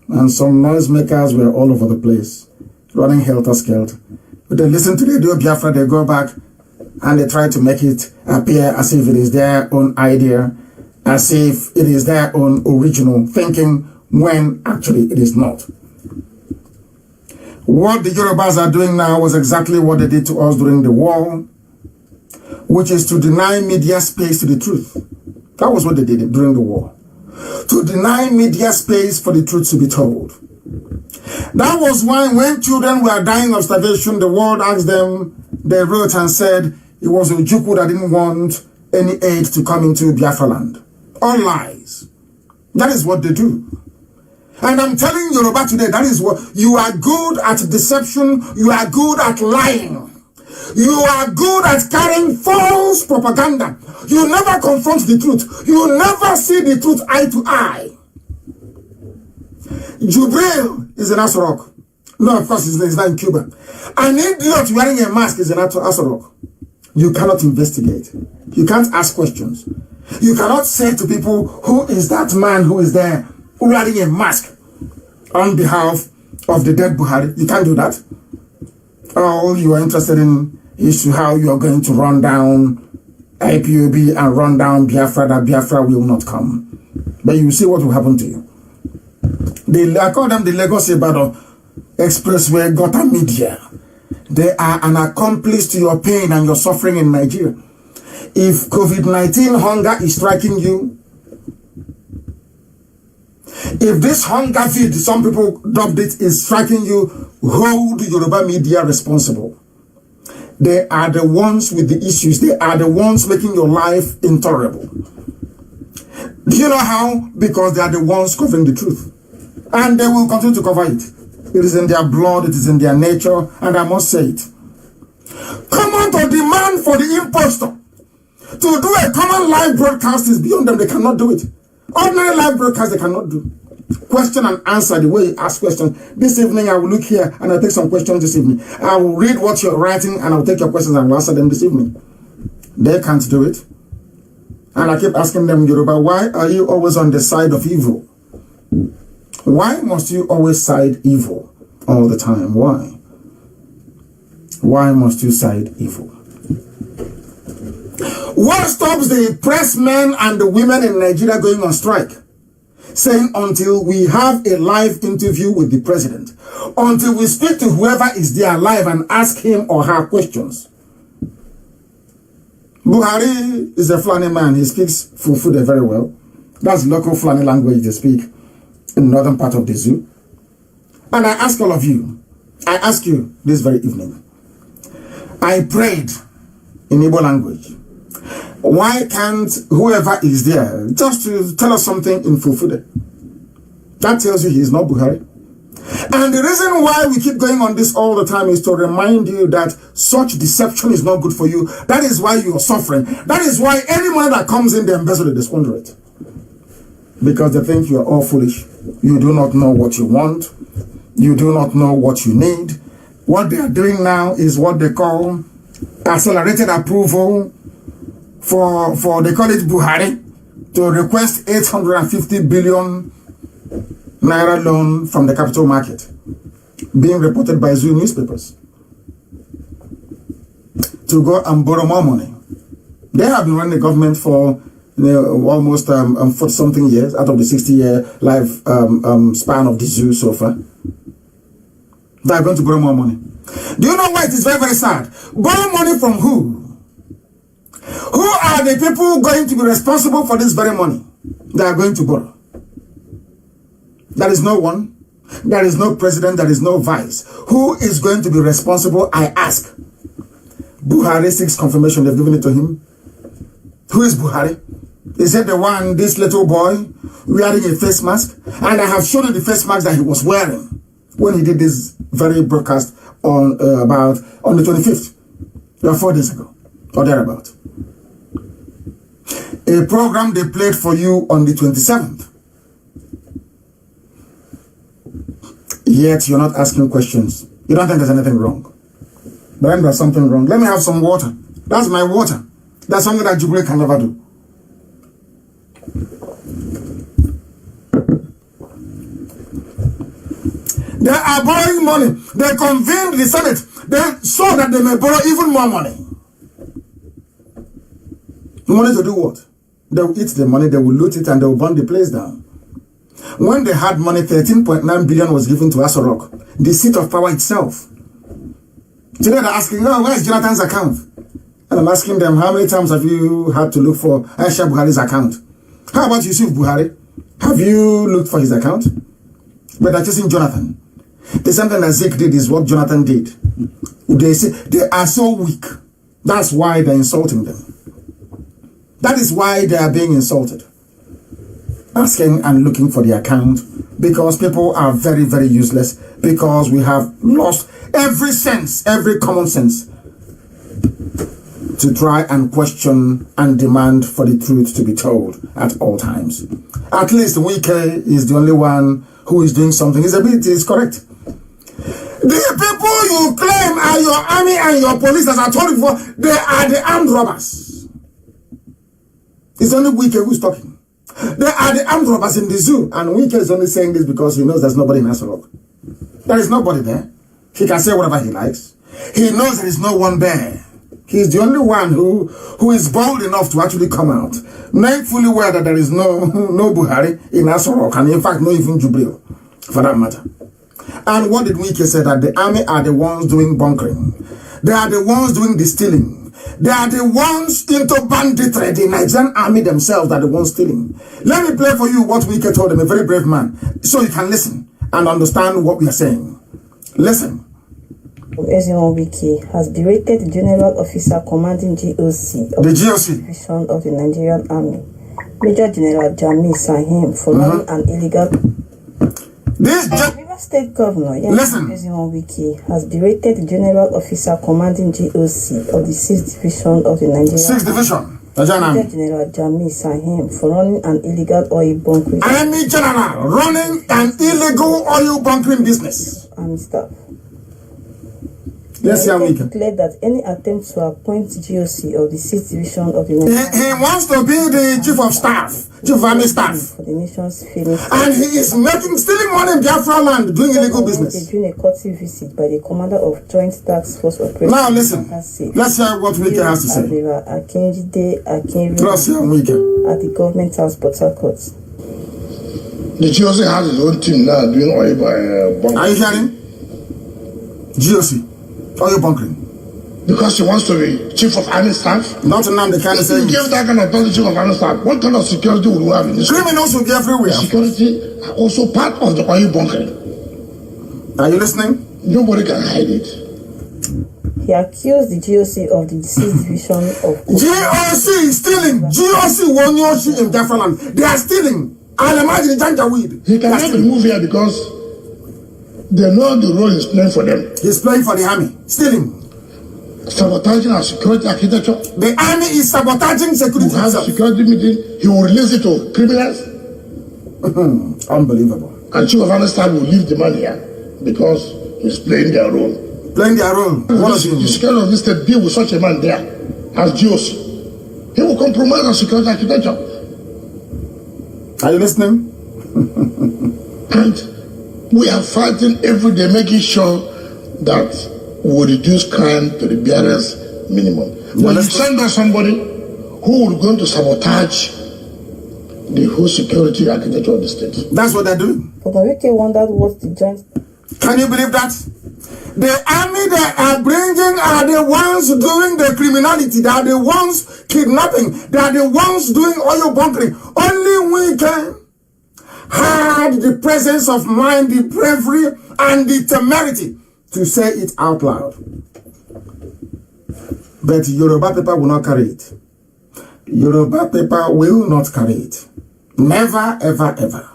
And some noisemakers were all over the place, running helter-skelter. But they listen to the radio Biafra, they go back, and they try to make it appear as if it is their own idea, as if it is their own original thinking, when actually it is not. What the Yorubas are doing now was exactly what they did to us during the war, which is to deny media space to the truth. That was what they did during the war. To deny media space for the truth to be told. That was why when children were dying of starvation, the world asked them, they wrote and said it was Ojukwu that didn't want any aid to come into Biafra land. All lies. That is what they do. And I'm telling Yoruba today, that is what, you are good at deception, you are good at lying. You are good at carrying false propaganda. You never confront the truth. You never see the truth eye to eye. Jubril is in Asorok. No, of course, he's not in Cuba. An idiot wearing a mask is in Asorok. You cannot investigate. You can't ask questions. You cannot say to people, who is that man who is there wearing a mask on behalf of the dead Buhari? You can't do that. All you are interested in is to how you are going to run down IPOB and run down Biafra, that Biafra will not come. But you will see what will happen to you. I call them the Lagos Ibadan Expressway gutter media. They are an accomplice to your pain and your suffering in Nigeria. If COVID-19 hunger is striking you, if this hunger feed, some people dubbed it, is striking you, hold the Yoruba media responsible. They are the ones with the issues. They are the ones making your life intolerable. Do you know how? Because they are the ones covering the truth. And they will continue to cover it. It is in their blood, it is in their nature, and I must say it. Come on to demand for the impostor. To do a common live broadcast is beyond them. They cannot do it. Ordinary live broadcast they cannot do. Question and answer, the way you ask questions. This evening I will look here and I'll take some questions this evening. I will read what you're writing and I'll take your questions and I'll answer them this evening. They can't do it. And I keep asking them, Yoruba, why are you always on the side of evil? Why must you always side evil all the time? Why? Why must you side evil? What stops the pressmen and the women in Nigeria going on strike? Saying until we have a live interview with the president, until we speak to whoever is there live and ask him or her questions. Buhari is a Fulani man. He speaks Fulfude very well. That's local Fulani language they speak in the northern part of the zoo. And I ask all of you, I ask you this very evening, I prayed in Igbo language. Why can't whoever is there just to tell us something in Fulfude? That tells you he is not Buhari. And the reason why we keep going on this all the time is to remind you that such deception is not good for you. That is why you are suffering. That is why anyone that comes in, they embezzle it, they squander it. Because they think you are all foolish. You do not know what you want. You do not know what you need. What they are doing now is what they call accelerated approval for they call it Buhari, to request 850 billion naira loan from the capital market, being reported by Zoo newspapers, to go and borrow more money. They have been running the government for almost 40-something years out of the 60-year life span of the Zoo so far. They are going to borrow more money. Do you know why it is very, very sad? Borrow money from who? Who are the people going to be responsible for this very money they are going to borrow? There is no one. There is no president. There is no vice. Who is going to be responsible? I ask. Buhari seeks confirmation. They've given it to him. Who is Buhari? Is it the one, this little boy, wearing a face mask? And I have shown you the face mask that he was wearing when he did this very broadcast on on the 25th, 4 days ago, or thereabout. A program they played for you on the 27th. Yet you're not asking questions. You don't think there's anything wrong. But then there's something wrong. Let me have some water. That's my water. That's something that Jubilee can never do. They are borrowing money. They convened the Senate. They saw that they may borrow even more money. Money to do what? They will eat the money, they will loot it, and they will burn the place down. When they had money, 13.9 billion was given to Aso Rock, the seat of power itself. Today they're asking, oh, where is Jonathan's account? And I'm asking them, how many times have you had to look for Aisha Buhari's account? How about Yusuf Buhari? Have you looked for his account? But they're chasing Jonathan. The same thing that Zeke did is what Jonathan did. They say they are so weak. That's why they're insulting them. That is why they are being insulted. Asking and looking for the account because people are very, very useless because we have lost every sense, every common sense to try and question and demand for the truth to be told at all times. At least Wike is the only one who is doing something. It's correct. The people you claim are your army and your police, as I told you before, they are the armed robbers. It's only Wike who's talking. They are the armed robbers in the zoo, and Wike is only saying this because he knows there's nobody in Aso Rock. There is nobody there. He can say whatever he likes. He knows there is no one there. He's the only one who is bold enough to actually come out, knowing fully well that there is no Buhari in Aso Rock, and in fact, no even Jubilee, for that matter. And what did Wike say? That the army are the ones doing bunkering. They are the ones doing the stealing. They are the ones into banditry. The Nigerian army themselves are the ones stealing. Let me play for you what Wike told them, a very brave man, so you can listen and understand what we are saying. Listen. Ezio Wike has berated the general officer commanding GOC of the division of the Nigerian Army, Major General Jami Sahim, for running an illegal. River State Governor Ezio Wike has berated the general officer commanding GOC of the 6th Division of the Nigerian 6th Division. Major General Jami Sahim for running an illegal oil bunkering. Army General running an illegal oil bunkering business. Army staff. Yes, Wike declared that any attempt to appoint GOC of the 6th Division of the Nigerian he wants to be the chief of staff, chief of army staff, for the nation's famous, and he is stealing money in Biafra land, doing illegal business. During a courtesy visit by the commander of Joint Task Force Operations. Now listen, let's hear what Wike has to say. Let's hear Wike at the government house, Port Harcourt. The GOC has his own team now doing oil bunkering. Are you hearing? GOC. Oil bunkering. Because he wants to be chief of army staff? Not Nnamdi kind of saying. If you give that kind of authority, chief of army staff, what kind of security would we have in this country? Criminals will be everywhere. Security are also part of the oil bunkering. Are you listening? Nobody can hide it. He accused the GOC of the 6th Division of... GOC is stealing. GOC won Yoshi in Biafra land. They are stealing. I'll imagine Janjaweed. He cannot move here because they know the role he's playing for them. He's playing for the army. Stealing. Sabotaging our security architecture. The army is sabotaging security. He has a security meeting. He will release it to criminals. Unbelievable. And chief of army staff will leave the man here because he's playing their role. Playing their role. The security of this state deal with such a man there as GOC. He will compromise our security architecture. Are you listening? And we are fighting every day, making sure that we reduce crime to the barest minimum. When you send us somebody who will going to sabotage the whole security architecture of the state. That's what they're doing. But Wike wondered what the joint... Can you believe that? The army they are bringing are the ones doing the criminality. They are the ones kidnapping. They are the ones doing oil bunkering. Only we can had the presence of mind, the bravery, and the temerity to say it out loud. But Yoruba people will not carry it. Yoruba people will not carry it. Never, ever, ever.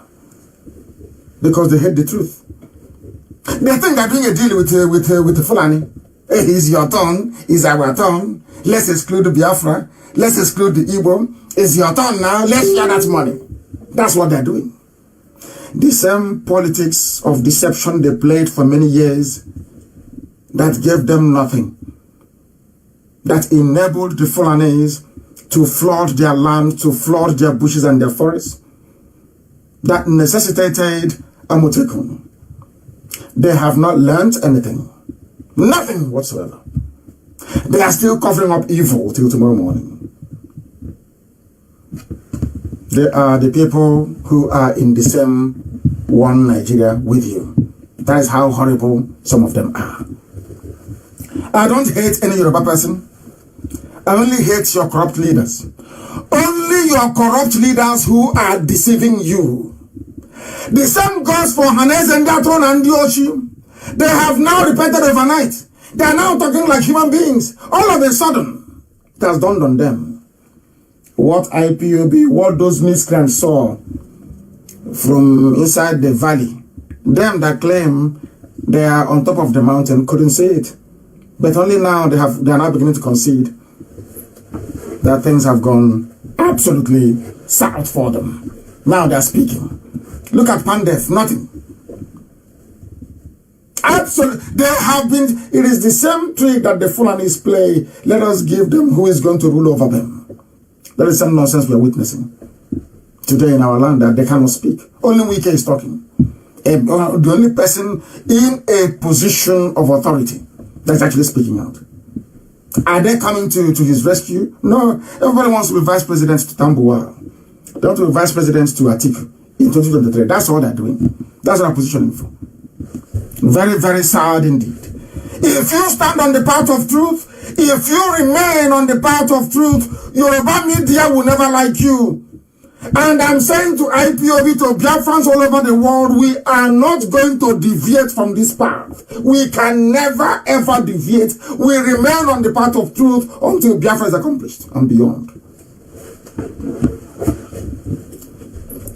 Because they hate the truth. They think they're doing a deal with the Fulani. Hey, it's your turn. It's our turn. Let's exclude the Biafra. Let's exclude the Igbo. It's your turn now. Let's share that money. That's what they're doing. The same politics of deception they played for many years that gave them nothing. that enabled the Fulanis to flood their land, to flood their bushes and their forests, that necessitated Amotekun. They have not learned anything. Nothing whatsoever. They are still covering up evil till tomorrow morning. They are the people who are in the same one Nigeria with you. That is how horrible some of them are. I don't hate any Yoruba person. I only hate your corrupt leaders. Only your corrupt leaders who are deceiving you. The same goes for Hanez and Gatron and Dioshi. They have now repented overnight. They are now talking like human beings. All of a sudden, it has dawned on them what IPOB, what those miscreants saw from inside the valley. Them that claim they are on top of the mountain couldn't see it. But only now they are now beginning to concede that things have gone absolutely south for them. Now they are speaking. Look at Pandef, nothing. Absolutely, they have been. It is the same trick that the Fulanis play. Let us give them who is going to rule over them. That is some nonsense we are witnessing today in our land, that they cannot speak. Only Wike is talking. The only person in a position of authority that is actually speaking out. Are they coming to his rescue? No. Everybody wants to be vice president to Tambuwal. They want to be vice president to Atiku in 2023. That's all they're doing. That's what I'm positioning for. Very, very sad indeed. If you stand on the path of truth, if you remain on the path of truth, Yoruba media will never like you. And I'm saying to IPOB, to Biafrans all over the world, we are not going to deviate from this path. We can never ever deviate. We remain on the path of truth until Biafra is accomplished and beyond.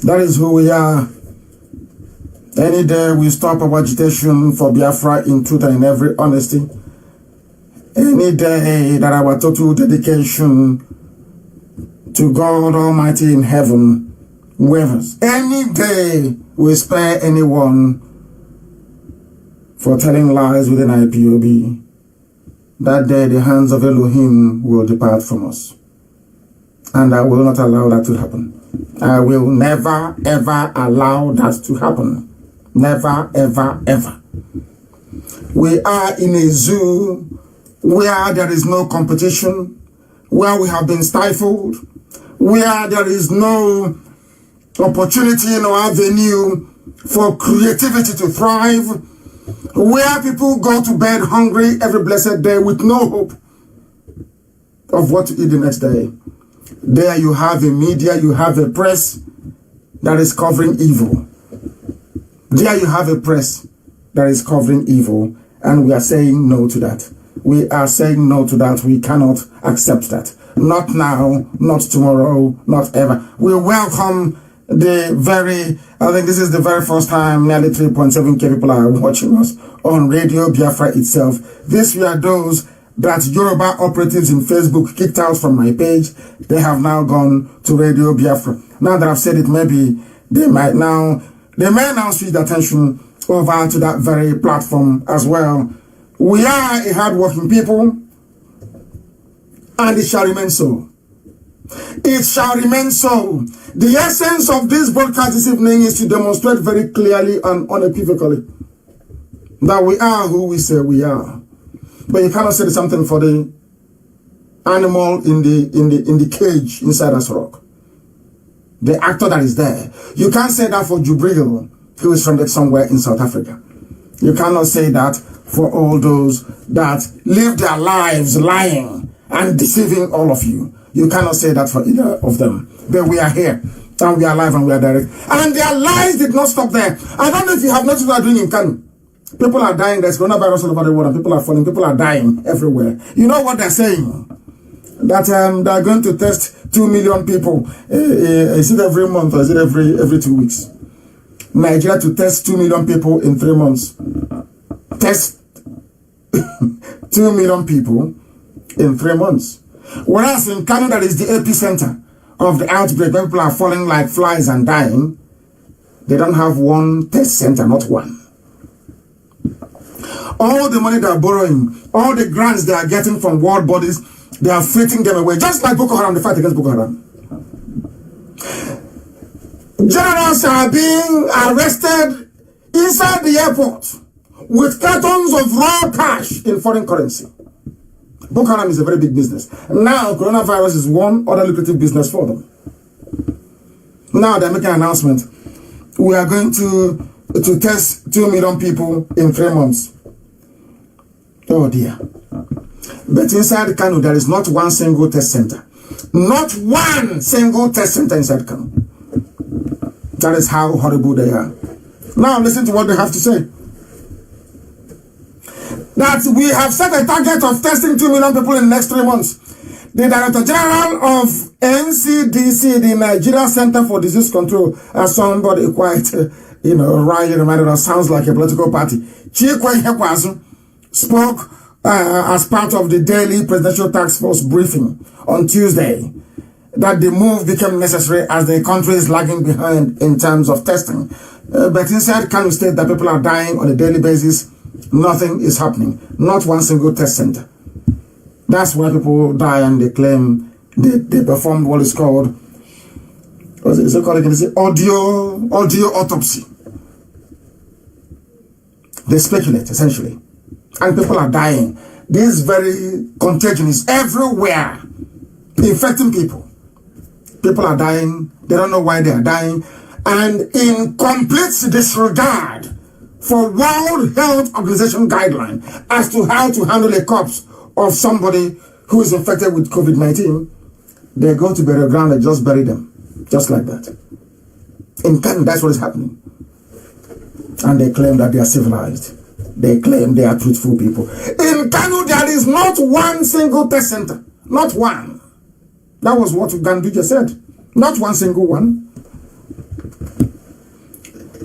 That is who we are. Any day we stop our agitation for Biafra in truth and in every honesty. Any day that our total dedication to God Almighty in heaven wavers. Any day we spare anyone for telling lies within IPOB, that day the hands of Elohim will depart from us. And I will not allow that to happen. I will never ever allow that to happen. Never, ever, ever. We are in a zoo where there is no competition, where we have been stifled, where there is no opportunity, no avenue for creativity to thrive, where people go to bed hungry every blessed day with no hope of what to eat the next day. There you have a media, you have a press that is covering evil. There you have a press that is covering evil, and we are saying no to that. We are saying no to that. We cannot accept that. Not now, not tomorrow, not ever. We welcome the very, I think this is the very first time nearly 3.7k people are watching us on Radio Biafra itself. These were those that Yoruba operatives in Facebook kicked out from my page. They have now gone to Radio Biafra. Now that I've said it, maybe they may now switch their attention over to that very platform as well. We are a hardworking people, and it shall remain so. It shall remain so. The essence of this broadcast this evening is to demonstrate very clearly and unequivocally that we are who we say we are. But you cannot say something for the animal in the cage inside that rock. The actor that is there. You can't say that for Jubril, who is from somewhere in South Africa. You cannot say that for all those that live their lives lying and deceiving all of you. You cannot say that for either of them. But we are here, and we are alive, and we are direct. And their lies did not stop there. I don't know if you have noticed what they are doing in Kanu. People are dying. There's coronavirus all over the world, and people are falling. People are dying everywhere. You know what they're saying? That they're going to test 2 million people. Is it every month or is it every 2 weeks? Nigeria to test 2 million people in 3 months. Test 2 million people in 3 months. Whereas in Kanu, that is the epicenter of the outbreak, when people are falling like flies and dying, they don't have one test center, not one. All the money they are borrowing, all the grants they are getting from world bodies, They are fritting them away, just like Boko Haram, the fight against Boko Haram. Generals are being arrested inside the airport with cartons of raw cash in foreign currency. Boko Haram is a very big business. Now, coronavirus is one other lucrative business for them. Now they're making an announcement. We are going to test 2 million people in 3 months. Oh dear. But inside Kanu, there is not one single test center. Not one single test center inside Kanu. That is how horrible they are. Now listen to what they have to say. That we have set a target of testing 2 million people in the next 3 months. The Director General of NCDC, the Nigeria Center for Disease Control, as somebody quite, Ryan reminded us, sounds like a political party. Chikwe Hekwazu spoke as part of the daily presidential task force briefing on Tuesday that the move became necessary as the country is lagging behind in terms of testing. But inside Kanu State, that people are dying on a daily basis. Nothing is happening. Not one single test center. That's why people die and they claim they performed what is called, audio autopsy. They speculate, essentially. And people are dying. This very contagion is everywhere, infecting people. People are dying. They don't know why they are dying. And in complete disregard for World Health Organization guideline as to how to handle a corpse of somebody who is infected with COVID-19, they go to burial ground and just bury them. Just like that. In Kanu, that's what is happening. And they claim that they are civilized. They claim they are truthful people. In Kanu, there is not one single test center. Not one. That was what Nnamdi just said. Not one single one.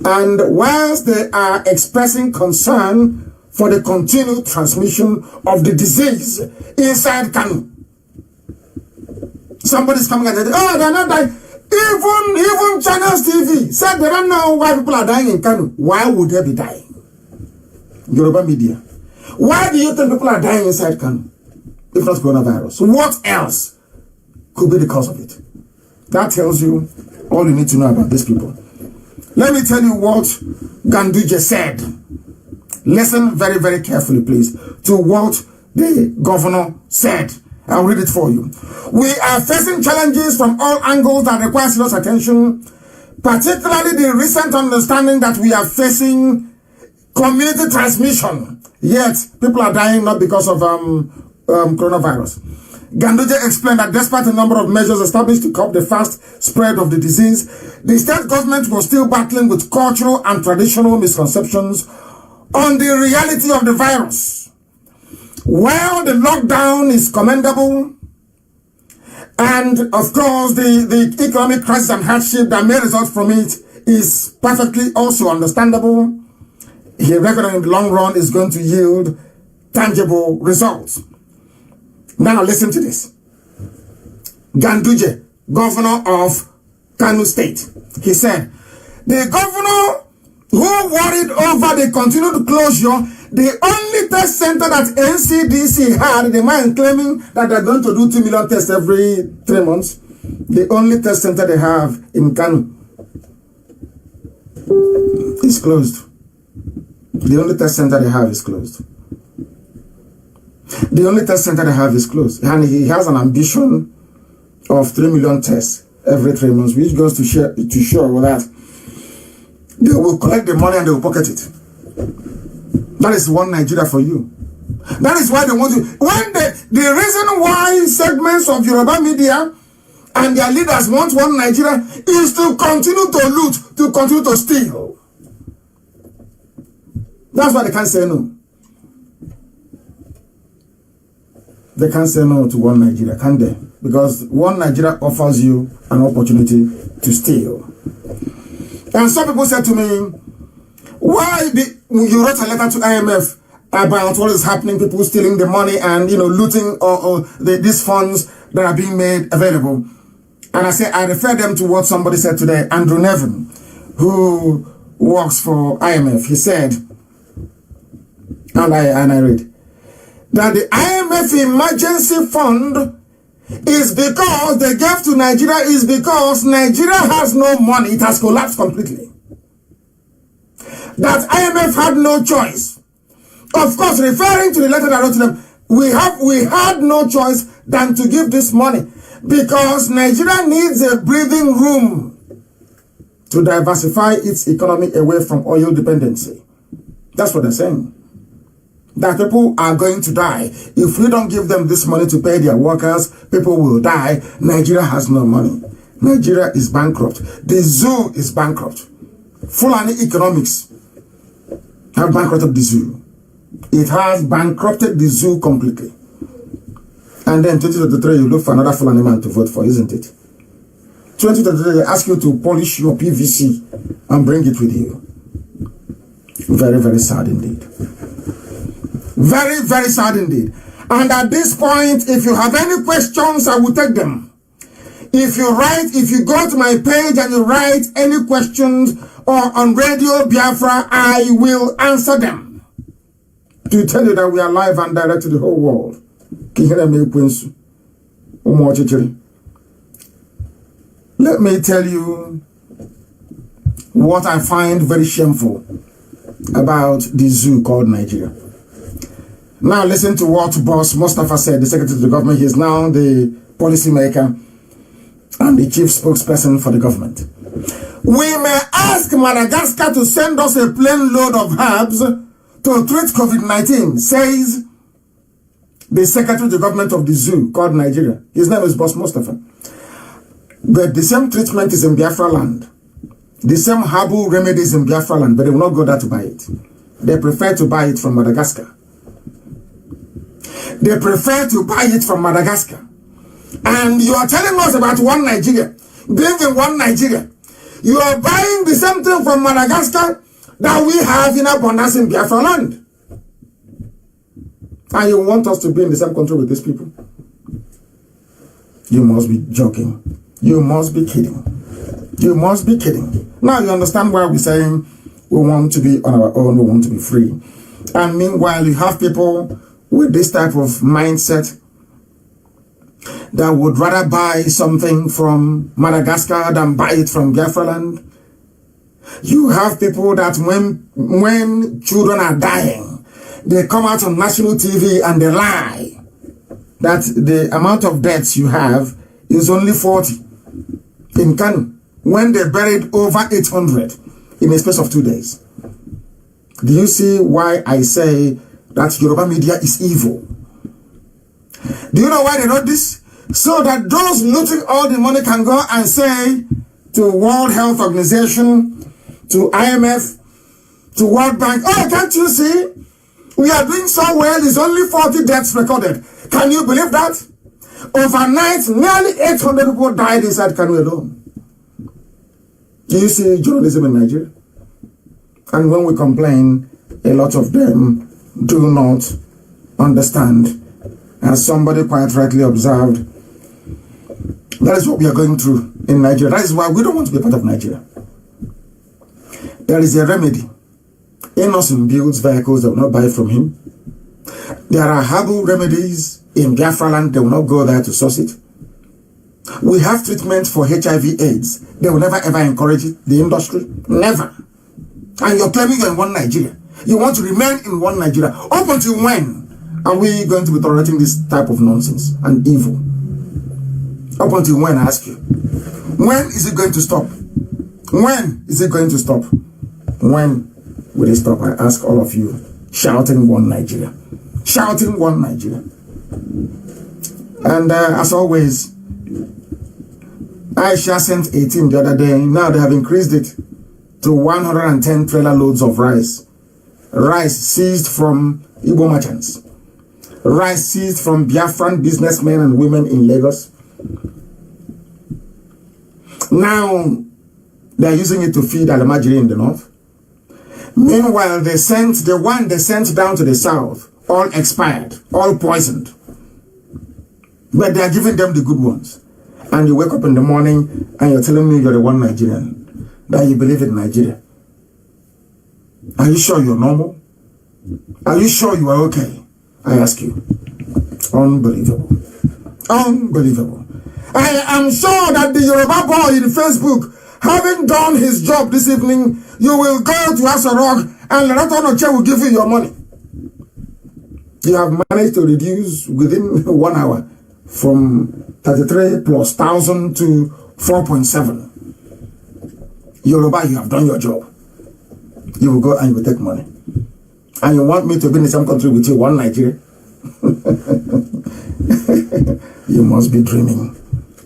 And whilst they are expressing concern for the continued transmission of the disease inside Kanu, somebody's coming and saying, oh, they're not dying. Even Channels TV said they don't know why people are dying in Kanu. Why would they be dying? Yoruba media. Why do you think people are dying inside Kanu? If not coronavirus. What else could be the cause of it? That tells you all you need to know about these people. Let me tell you what Ganduje said. Listen very, very carefully, please, to what the governor said. I'll read it for you. We are facing challenges from all angles that require serious attention, particularly the recent understanding that we are facing community transmission. Yet, people are dying not because of coronavirus. Ganduje explained that despite a number of measures established to curb the fast spread of the disease, the state government was still battling with cultural and traditional misconceptions on the reality of the virus. While the lockdown is commendable, and of course the economic crisis and hardship that may result from it is perfectly also understandable, he reckoned in the long run is going to yield tangible results. Now listen to this. Ganduje, governor of Kanu State, he said, the governor who worried over the continued closure, the only test center that NCDC had, the man claiming that they're going to do 2 million tests every 3 months, the only test center they have in Kanu is closed. The only test center they have is closed. The only test center they have is closed. And he has an ambition of 3 million tests every 3 months, which goes to show that they will collect the money and they will pocket it. That is one Nigeria for you. That is why they want to. When the reason why segments of Yoruba media and their leaders want one Nigeria is to continue to loot, to continue to steal. That's why they can't say no. They can't say no to one Nigeria, can they? Because one Nigeria offers you an opportunity to steal. And some people said to me, why you wrote a letter to IMF about what is happening, people stealing the money and, looting these funds that are being made available. And I said, I refer them to what somebody said today, Andrew Nevin, who works for IMF. He said, and I read, that the IMF IMF emergency fund is because they gave to Nigeria is because Nigeria has no money. It has collapsed completely. That IMF had no choice. Of course, referring to the letter that I wrote to them, we had no choice than to give this money because Nigeria needs a breathing room to diversify its economy away from oil dependency. That's what they're saying. That people are going to die. If we don't give them this money to pay their workers, people will die. Nigeria has no money. Nigeria is bankrupt. The zoo is bankrupt. Fulani economics have bankrupted the zoo. It has bankrupted the zoo completely. And then 2023, you look for another Fulani man to vote for, isn't it? 2023, they ask you to polish your PVC and bring it with you. Very, very sad indeed. Very, very sad indeed. And at this point, if you have any questions, I will take them. If you go to my page and you write any questions or on Radio Biafra, I will answer them. To tell you that we are live and direct to the whole world. Let me tell you what I find very shameful about the zoo called Nigeria. Now listen to what Boss Mustafa said, the Secretary of the Government. He is now the policymaker and the chief spokesperson for the government. We may ask Madagascar to send us a plane load of herbs to treat COVID-19, says the Secretary of the Government of the zoo called Nigeria. His name is Boss Mustafa. But the same treatment is in Biafra land. The same herbal remedies in Biafra land, but they will not go there to buy it. They prefer to buy it from Madagascar. They prefer to buy it from Madagascar. And you are telling us about one Nigeria, being in one Nigeria. You are buying the same thing from Madagascar that we have in abundance in Biafra land. And you want us to be in the same country with these people? You must be joking. You must be kidding. You must be kidding. Now you understand why we're saying we want to be on our own, we want to be free. And meanwhile, you have people with this type of mindset that would rather buy something from Madagascar than buy it from Biafra land. You have people that when children are dying, they come out on national TV and they lie that the amount of deaths you have is only 40 in Kanu, when they buried over 800 in a space of 2 days. Do you see why I say that Yoruba media is evil? Do you know why they wrote this? So that those looting all the money can go and say to World Health Organization, to IMF, to World Bank, oh, can't you see? We are doing so well, there's only 40 deaths recorded. Can you believe that? Overnight, nearly 800 people died inside Kanu alone. Do you see journalism in Nigeria? And when we complain, a lot of them do not understand. As somebody quite rightly observed, that is what we are going through in Nigeria. That is why we don't want to be part of Nigeria. There is a remedy. Innocent builds vehicles, they will not buy from him. There are herbal remedies in Biafra land, they will not go there to source it. We have treatment for HIV/AIDS. They will never ever encourage it, the industry. Never. And you're claiming you're in one Nigeria. You want to remain in one Nigeria. Up until when are we going to be tolerating this type of nonsense and evil? Up until when, I ask you? When is it going to stop? When is it going to stop? When will it stop? I ask all of you, shouting one Nigeria. Shouting one Nigeria. And as always, Aisha sent 18 the other day. Now they have increased it to 110 trailer loads of rice. Rice seized from Igbo merchants. Rice seized from Biafran businessmen and women in Lagos. Now they are using it to feed Alamajiri in the north. Meanwhile, they sent the one they sent down to the south, all expired, all poisoned. But they are giving them the good ones. And you wake up in the morning and you're telling me you're the one Nigerian, that you believe in Nigeria. Are you sure you're normal? Are you sure you are okay? I ask you. Unbelievable. Unbelievable. I am sure that the Yoruba boy in Facebook, having done his job this evening, you will go to Asarok and Lerato Noche will give you your money. You have managed to reduce within 1 hour from 33 plus 1,000 to 4.7. Yoruba, you have done your job. You will go and you will take money. And you want me to be in the same country with you, one Nigeria? You must be dreaming.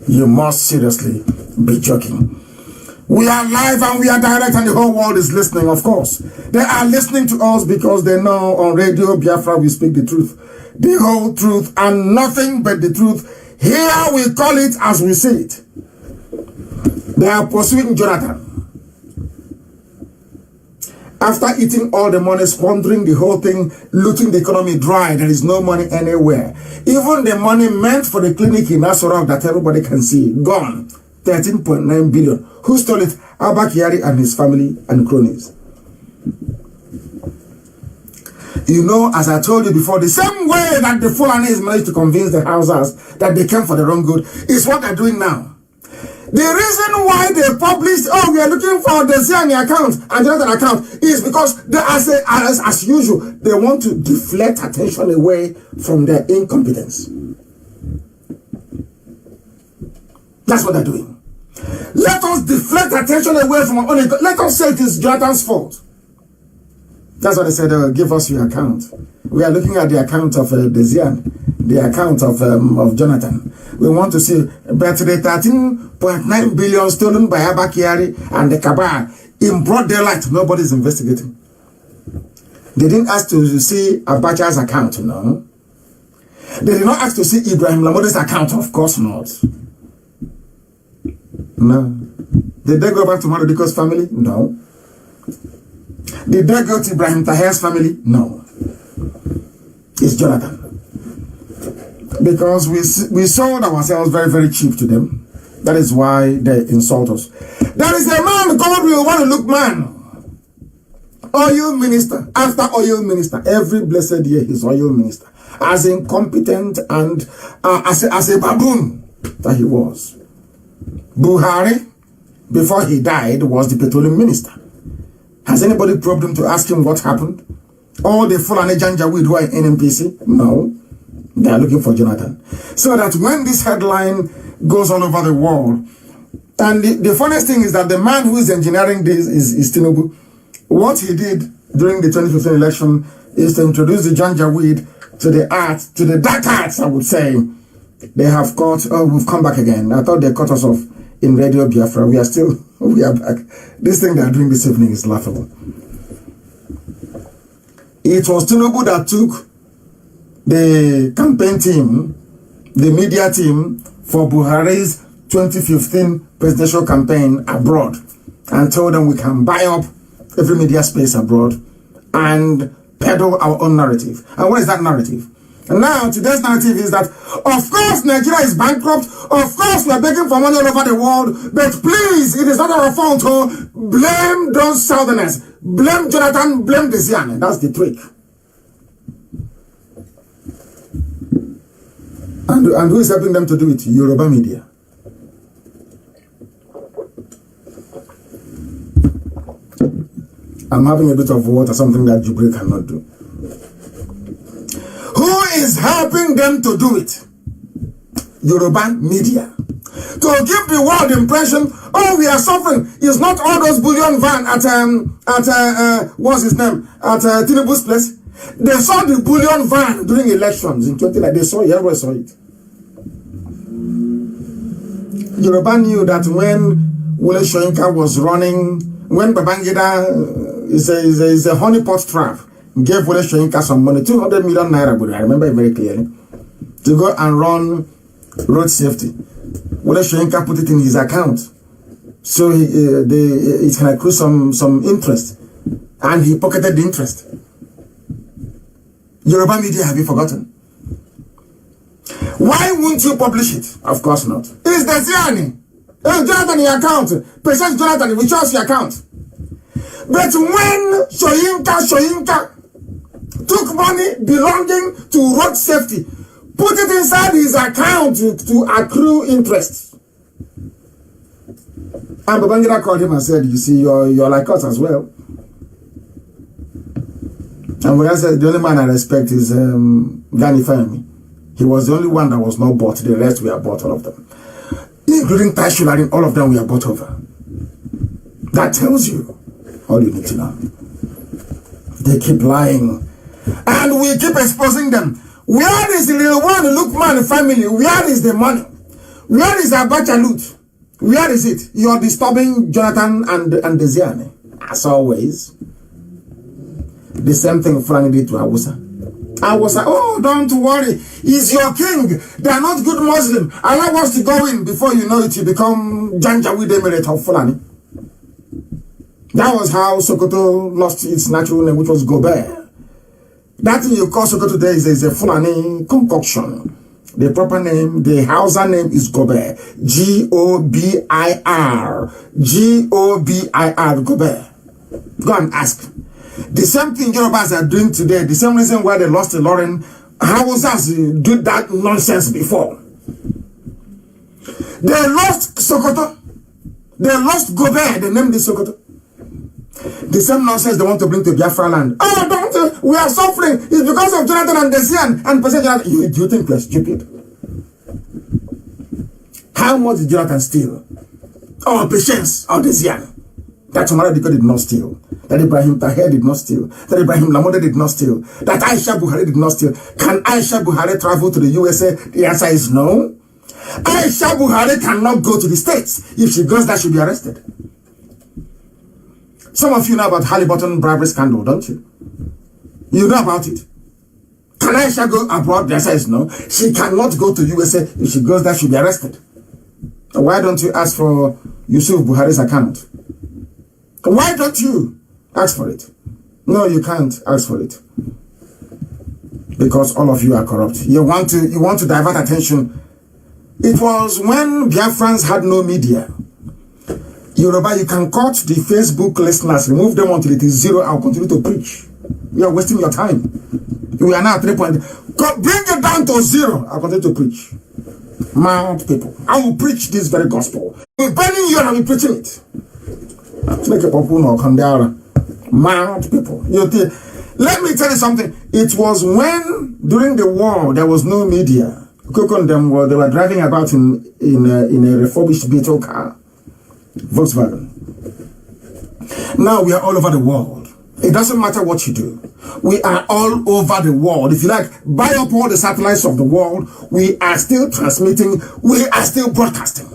You must seriously be joking. We are live and we are direct and the whole world is listening, of course. They are listening to us because they know on Radio Biafra we speak the truth. The whole truth and nothing but the truth. Here we call it as we see it. They are pursuing Jonathan. After eating all the money, squandering the whole thing, looting the economy dry, there is no money anywhere. Even the money meant for the clinic in Asorok that everybody can see, gone. 13.9 billion. Who stole it? Abba Kyari and his family and cronies. You know, as I told you before, the same way that the Fulanis managed to convince the Hausas that they came for the wrong good is what they're doing now. The reason why they published, oh, we are looking for the Ziani account and the other account is because they, as usual, they want to deflect attention away from their incompetence. That's what they're doing. Let us deflect attention away from our own. Let us say it is Jonathan's fault. That's what they said, give us your account. We are looking at the account of Desian, the account of Jonathan. We want to see, but the 13.9 billion stolen by Abba Kyari and the Cabal in broad daylight, nobody's investigating. They didn't ask to see Abacha's account, no. They did not ask to see Ibrahim Lamode's account, of course not. No. Did they go back to Marodiko's family? No. Did they go to Ibrahim Tahir's family? No. It's Jonathan. Because we sold ourselves very, very cheap to them. That is why they insult us. There is a man called We Want to Look Man. Oil minister. After oil minister. Every blessed year he's oil minister. As incompetent and as a baboon that he was. Buhari, before he died, was the petroleum minister. Has anybody probed him to ask him what happened? All the Fulani Janjaweed who are in NPC? No. They are looking for Jonathan. So that when this headline goes all over the world, and the funniest thing is that the man who is engineering this is Tinubu. What he did during the 2015 election is to introduce the Janjaweed to the dark arts, I would say. They have caught, oh, we've come back again. I thought they cut us off in Radio Biafra. We are back. This thing they are doing this evening is laughable. It was Tinubu that took the campaign team, the media team for Buhari's 2015 presidential campaign abroad and told them we can buy up every media space abroad and peddle our own narrative. And what is that narrative? And now today's narrative is that, of course, Nigeria is bankrupt. Of course, we are begging for money all over the world. But please, it is not our fault to blame those Southerners. Blame Jonathan, blame Desian. That's the trick. And who is helping them to do it? Yoruba media. I'm having a bit of water, something that Jubilee cannot do. Who is helping them to do it? Yoruba media. To give the world the impression, oh, we are suffering. It's not all those bullion van at what's his name? At Tinubu's place. They saw the bullion van during elections in 2019. They saw it, everybody saw it. Yoruba knew that when Wole Soyinka was running, when Babangida is a honeypot trap, gave Wole Soyinka some money, 200 million naira, but I remember it very clearly, to go and run road safety. Wole Soyinka put it in his account, so it can accrue some interest, and he pocketed the interest. Yoruba media, have you forgotten? Why won't you publish it? Of course not. It's the Ziani. It's Jonathan in your account. President Jonathan, we trust your account. But when Soyinka took money belonging to road safety, put it inside his account to accrue interest. And Babangida called him and said, you see, you're like us as well. And when I said, the only man I respect is Gani Fahmy. He was the only one that was not bought. The rest we are bought, all of them. Including Tashularin, all of them we are bought over. That tells you all you need to know. They keep lying. And we keep exposing them. Where is the little one, the Lukman family? Where is the money? Where is Abacha loot? Where is it? You're disturbing Jonathan and Desiane. As always. The same thing Fulani did to Awusa. Awusa, oh, don't worry. He's your king. They are not good Muslim. Allow us to go in. Before you know it, you become Janjaweed Emirate of Fulani. That was how Sokoto lost its natural name, which was Gobert. That thing you call Sokoto today is a Fulani concoction. The proper name, the Hausa name is Gobert. G-O-B-I-R. G-O-B-I-R, Gobert. Go and ask. The same thing Yorubas are doing today, the same reason why they lost the Lauren, Hausas did that nonsense before. They lost Sokoto. They lost Gobert, they named it Sokoto. The same nonsense they want to bring to Biafra land. Oh, don't, we are suffering. It's because of Jonathan and Desian and President. Do you think we're stupid? How much did Jonathan steal? Oh, Patience or Desian. That Umar did not steal. That Ibrahim Taher did not steal. That Ibrahim Lamode did not steal. That Aisha Buhari did not steal. Can Aisha Buhari travel to the USA? The answer is no. Aisha Buhari cannot go to the States. If she goes there, she'll be arrested. Some of you know about Halliburton bribery scandal, don't you? You know about it. Can Aisha go abroad? The answer is no. She cannot go to USA. If she goes there, she'll be arrested. Why don't you ask for Yusuf Buhari's account? Why don't you ask for it? No, you can't ask for it. Because all of you are corrupt. You want to divert attention. It was when Biafrans had no media. Yoruba, you can cut the Facebook listeners, remove them until it is 0. I'll continue to preach. You are wasting your time. We are now at 3 point. Bring it down to 0. I'll continue to preach. Mad people. I will preach this very gospel. We're burning you and I'll be preaching it. Make a popular Kandara. Mad people. Let me tell you something. It was when, during the war, there was no media. Coco and them they were driving about in a refurbished Beetle car. Volkswagen. Now we are all over the world. It doesn't matter what you do. We are all over the world. If you like, buy up all the satellites of the world. We are still transmitting. We are still broadcasting.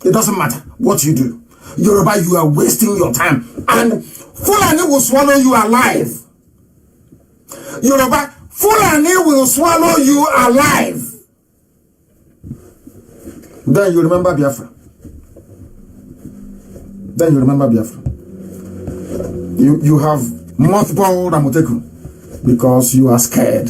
It doesn't matter what you do. Yoruba, you are wasting your time. And Fulani will swallow you alive. Yoruba, Fulani will swallow you alive. Then you remember Biafra. Then you remember Biafra. You have mothballed Amoteku because you are scared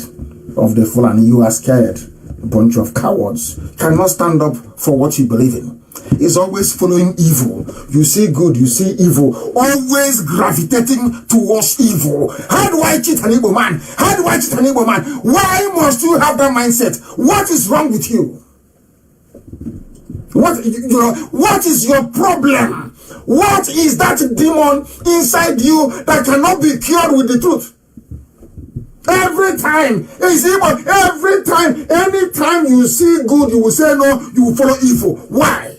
of the Fulani. You are scared. A bunch of cowards. Cannot stand up for what you believe in. Is always following evil. You see good, you see evil. Always gravitating towards evil. How do I cheat an Igbo man? How do I cheat an Igbo man? Why must you have that mindset? What is wrong with you? What is your problem? What is that demon inside you that cannot be cured with the truth? Every time, anytime you see good, you will say no, you will follow evil. Why?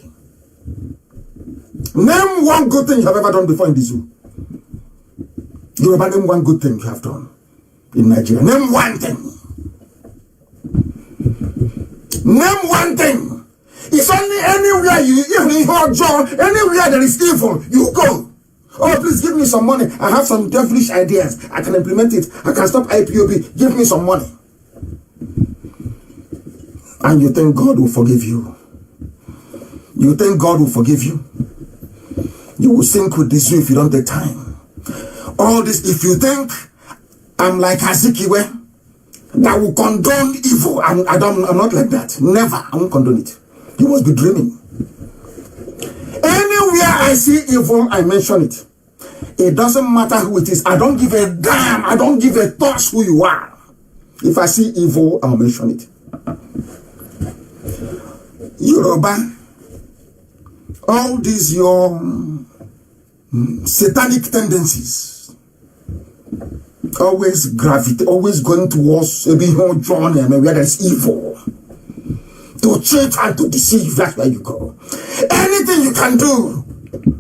Name one good thing you have ever done before in the zoo. Yoruba, name one good thing you have done in Nigeria. Name one thing. Name one thing. It's only anywhere anywhere there is evil, you go. Oh, please give me some money. I have some devilish ideas. I can implement it. I can stop IPOB. Give me some money. And you think God will forgive you? You think God will forgive you? You will sink with this if you don't take time. All this, if you think I'm like Azikiwe, that will condone evil, I'm not like that. Never. I won't condone it. You must be dreaming. Anywhere I see evil, I mention it. It doesn't matter who it is. I don't give a damn. I don't give a toss who you are. If I see evil, I'll mention it. Yoruba, all these your satanic tendencies, always gravitate, always going towards a big John and where there's evil. To cheat and to deceive, that's where you go. Anything you can do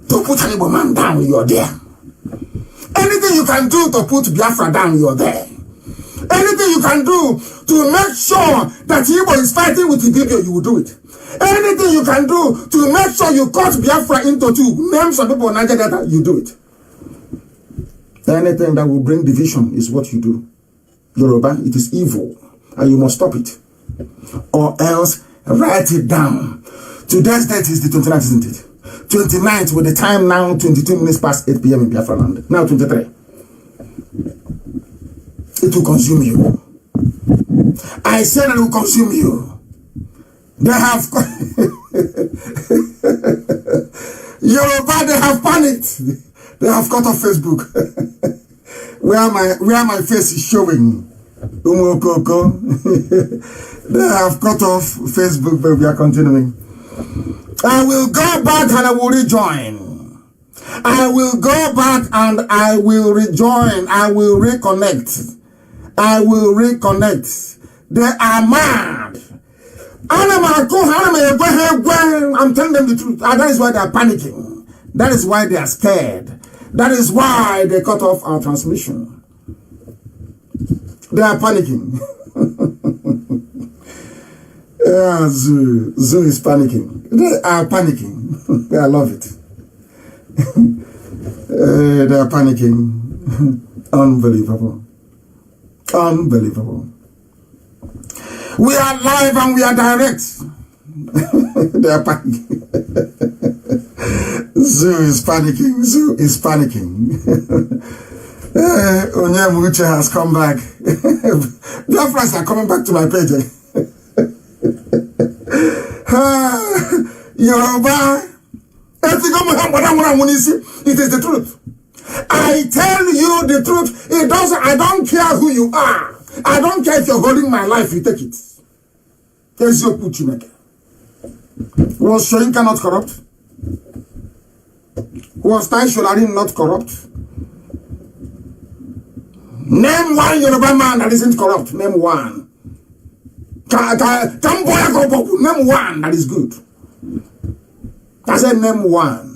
to put an evil man down, you're there. Anything you can do to put Biafra down, you're there. Anything you can do to make sure that Igbo is fighting with Ibibio, you will do it. Anything you can do to make sure you cut Biafra into two, name some people in Nigeria that you do it. Anything that will bring division is what you do. Yoruba, it is evil, and you must stop it. Or else, write it down. Today's date is the 29th, isn't it? 29th with the time now 22 minutes past 8 p.m. in Biafra land. Now 23. It will consume you. I said it will consume you. They have Yoruba, they have panicked. They have cut off Facebook. where my face is showing. Umokoko. They have cut off Facebook, but we are continuing. I will go back and I will rejoin. I will go back and I will rejoin. I will reconnect. I will reconnect. They are mad. I'm telling them the truth. And that is why they are panicking. That is why they are scared. That is why they cut off our transmission. They are panicking. Yeah, Zoo is panicking. They are panicking. I love it. They are panicking. Unbelievable. Unbelievable. We are live and we are direct. They are panicking. Zoo is panicking. Zoo is panicking. Onyemuche has come back. Biafras are coming back to my page. Yoruba. It is the truth. I tell you the truth. It doesn't. I don't care who you are. I don't care if you're holding my life. You take it. There's your Puchineke. Was Shoinka not corrupt? Was Tai Sholarin not corrupt? Name one Yoruba man that isn't corrupt. Name one. Name one that is good. I said name one.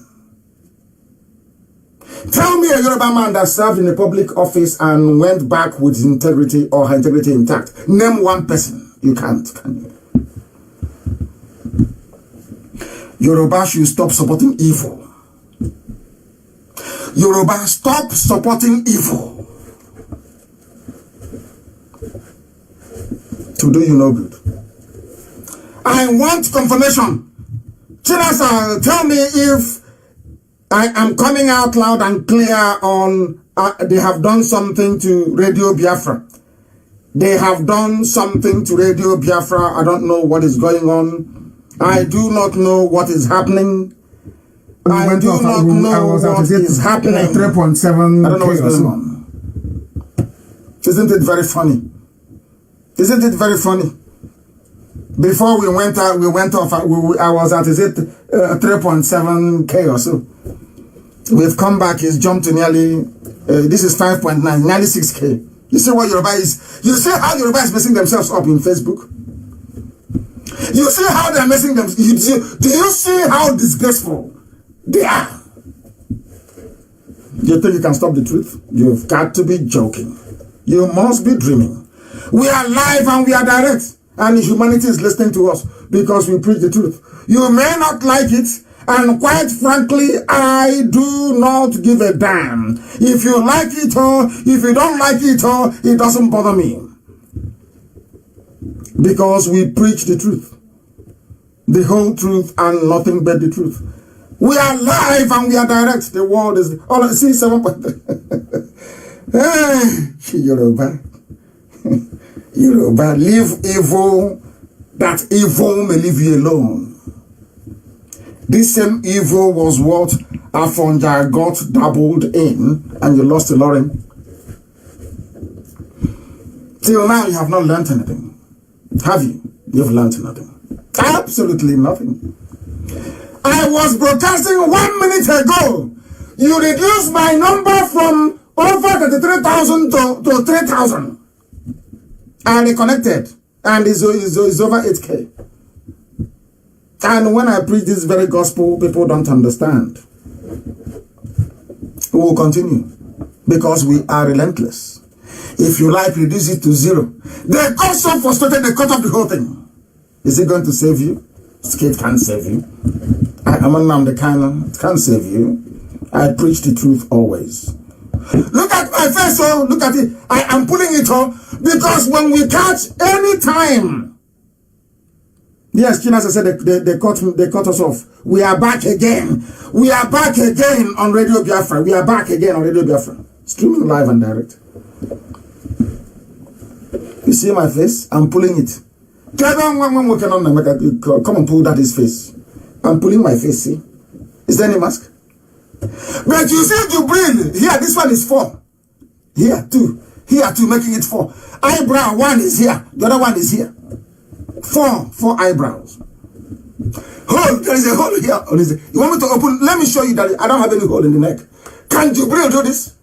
Tell me a Yoruba man that served in a public office and went back with integrity or her integrity intact. Name one person. You can't, can you? Yoruba should stop supporting evil. Yoruba, stop supporting evil. To do you no good. I want confirmation. Chinasa, tell me if I am coming out loud and clear on they have done something to Radio Biafra. They have done something to Radio Biafra. I don't know what is going on. I do not know what is happening. I do not know what is happening. 3.7. I don't know what's going on. Isn't it very funny? Isn't it very funny? Before we went out, I was at, 3.7K or so. We've come back, it's jumped to nearly, this is 5.9, nearly 6K. You see what Yoruba is? You see how Yoruba is messing themselves up in Facebook? You see how they're messing themselves? Do you see how disgraceful they are? You think you can stop the truth? You've got to be joking. You must be dreaming. We are live and we are direct. And humanity is listening to us because we preach the truth. You may not like it, and quite frankly, I do not give a damn. If you like it or if you don't like it or it doesn't bother me. Because we preach the truth. The whole truth and nothing but the truth. We are live and we are direct. The world is all see 7.3. Yoruba. Yoruba, leave evil, that evil may leave you alone. This same evil was what Afonja got dabbled in, and you lost the Lauren. Till now, you have not learned anything. Have you? You've learned nothing. Absolutely nothing. I was broadcasting 1 minute ago. You reduced my number from over 33,000 to 3,000. I reconnected, and it's over 8K. And when I preach this very gospel, people don't understand. We will continue because we are relentless. If you like, reduce it to 0. They got so frustrated, they cut off the whole thing. Is it going to save you? Skate can't save you. I'm Nnamdi Kanu. It can't save you. I preach the truth always. Look at my face, oh, look at it. I am pulling it off because when we catch any time, yes, China said they cut us off. We are back again. We are back again on Radio Biafra. We are back again on Radio Biafra. Streaming live and direct. You see my face? I'm pulling it. Come and pull that his face. I'm pulling my face, see? Is there any mask? But you see Jubril, here, this one is 4. Here, 2. Here, 2, making it 4. Eyebrow, 1 is here. The other one is here. 4 eyebrows. Hole, there is a hole here. You want me to open? Let me show you that I don't have any hole in the neck. Can Jubril do this?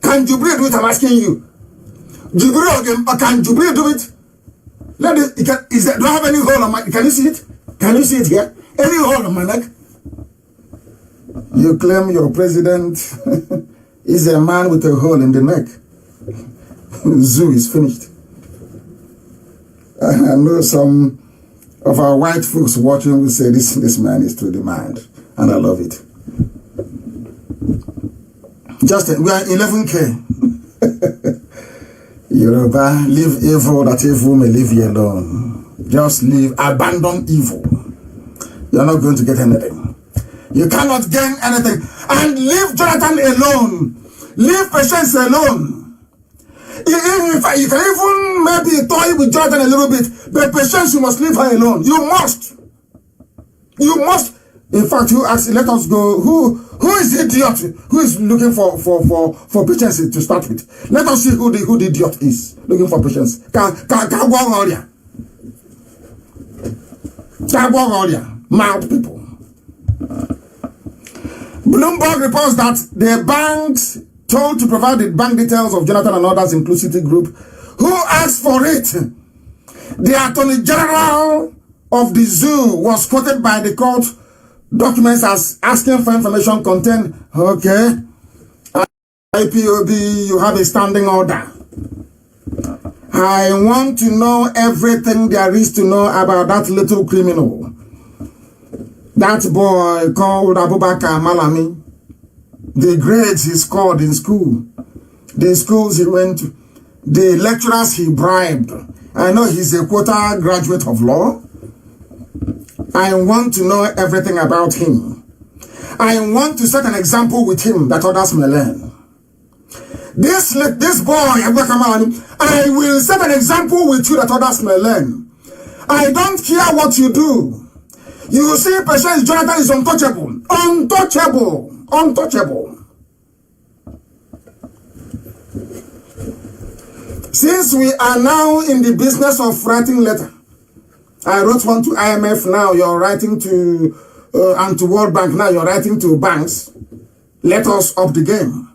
Can Jubril do it? I'm asking you. Jubril, can Jubril do it? Let it, do I have any hole on my, can you see it? Can you see it here? Any hole on my neck? You claim your president is a man with a hole in the neck. Zoo is finished. I know some of our white folks watching will say this man is to demand, and I love it. We are 11K. Yoruba, leave evil that evil may leave you alone. Just leave, abandon evil. You're not going to get anything. You cannot gain anything. And leave Jonathan alone. Leave Patience alone. In fact, you can even maybe toy with Jonathan a little bit, but Patience, you must leave her alone. You must. You must. In fact, you ask, let us go. Who is the idiot who is looking for Patience to start with? Let us see who the idiot is looking for Patience. Mad people. Bloomberg reports that the banks told to provide the bank details of Jonathan and others, including City Group, who asked for it. The Attorney General of the zoo was quoted by the court documents as asking for information contained. Okay. IPOB, you have a standing order. I want to know everything there is to know about that little criminal. That boy called Abubakar Malami. The grades he scored in school. The schools he went to. The lecturers he bribed. I know he's a quota graduate of law. I want to know everything about him. I want to set an example with him that others may learn. This boy, I will set an example with you that others may learn. I don't care what you do. You see, Patience Jonathan is untouchable. Untouchable. Untouchable. Since we are now in the business of writing letter, I wrote one to IMF, now you're writing to, and to World Bank, now you're writing to banks. Let us up the game.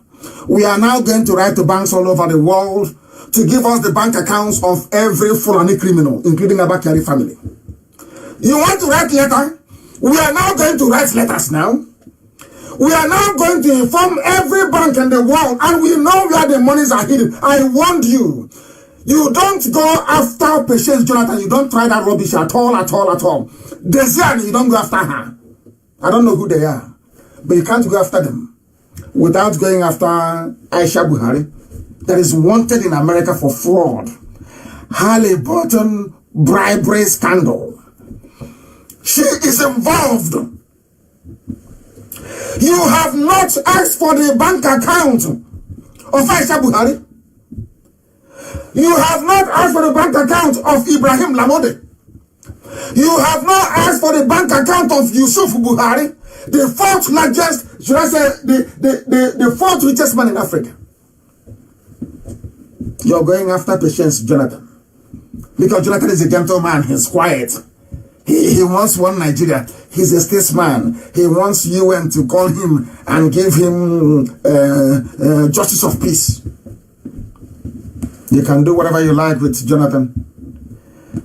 We are now going to write to banks all over the world to give us the bank accounts of every Fulani criminal, including Abakari family. You want to write letter? We are now going to write letters now. We are now going to inform every bank in the world, and we know where the monies are hidden. I warned you. You don't go after Patience Jonathan. You don't try that rubbish at all, at all, at all. Desian, you don't go after her. I don't know who they are, but you can't go after them without going after Aisha Buhari, that is wanted in America for fraud. Halliburton bribery scandal. She is involved. You have not asked for the bank account of Aisha Buhari. You have not asked for the bank account of Ibrahim Lamode. You have not asked for the bank account of Yusuf Buhari, the 4th largest, should I say, the 4th richest man in Africa. You're going after Patience Jonathan. Because Jonathan is a gentleman, he's quiet. He wants one Nigeria. He's a statesman. He wants UN to call him and give him justice of peace. You can do whatever you like with Jonathan.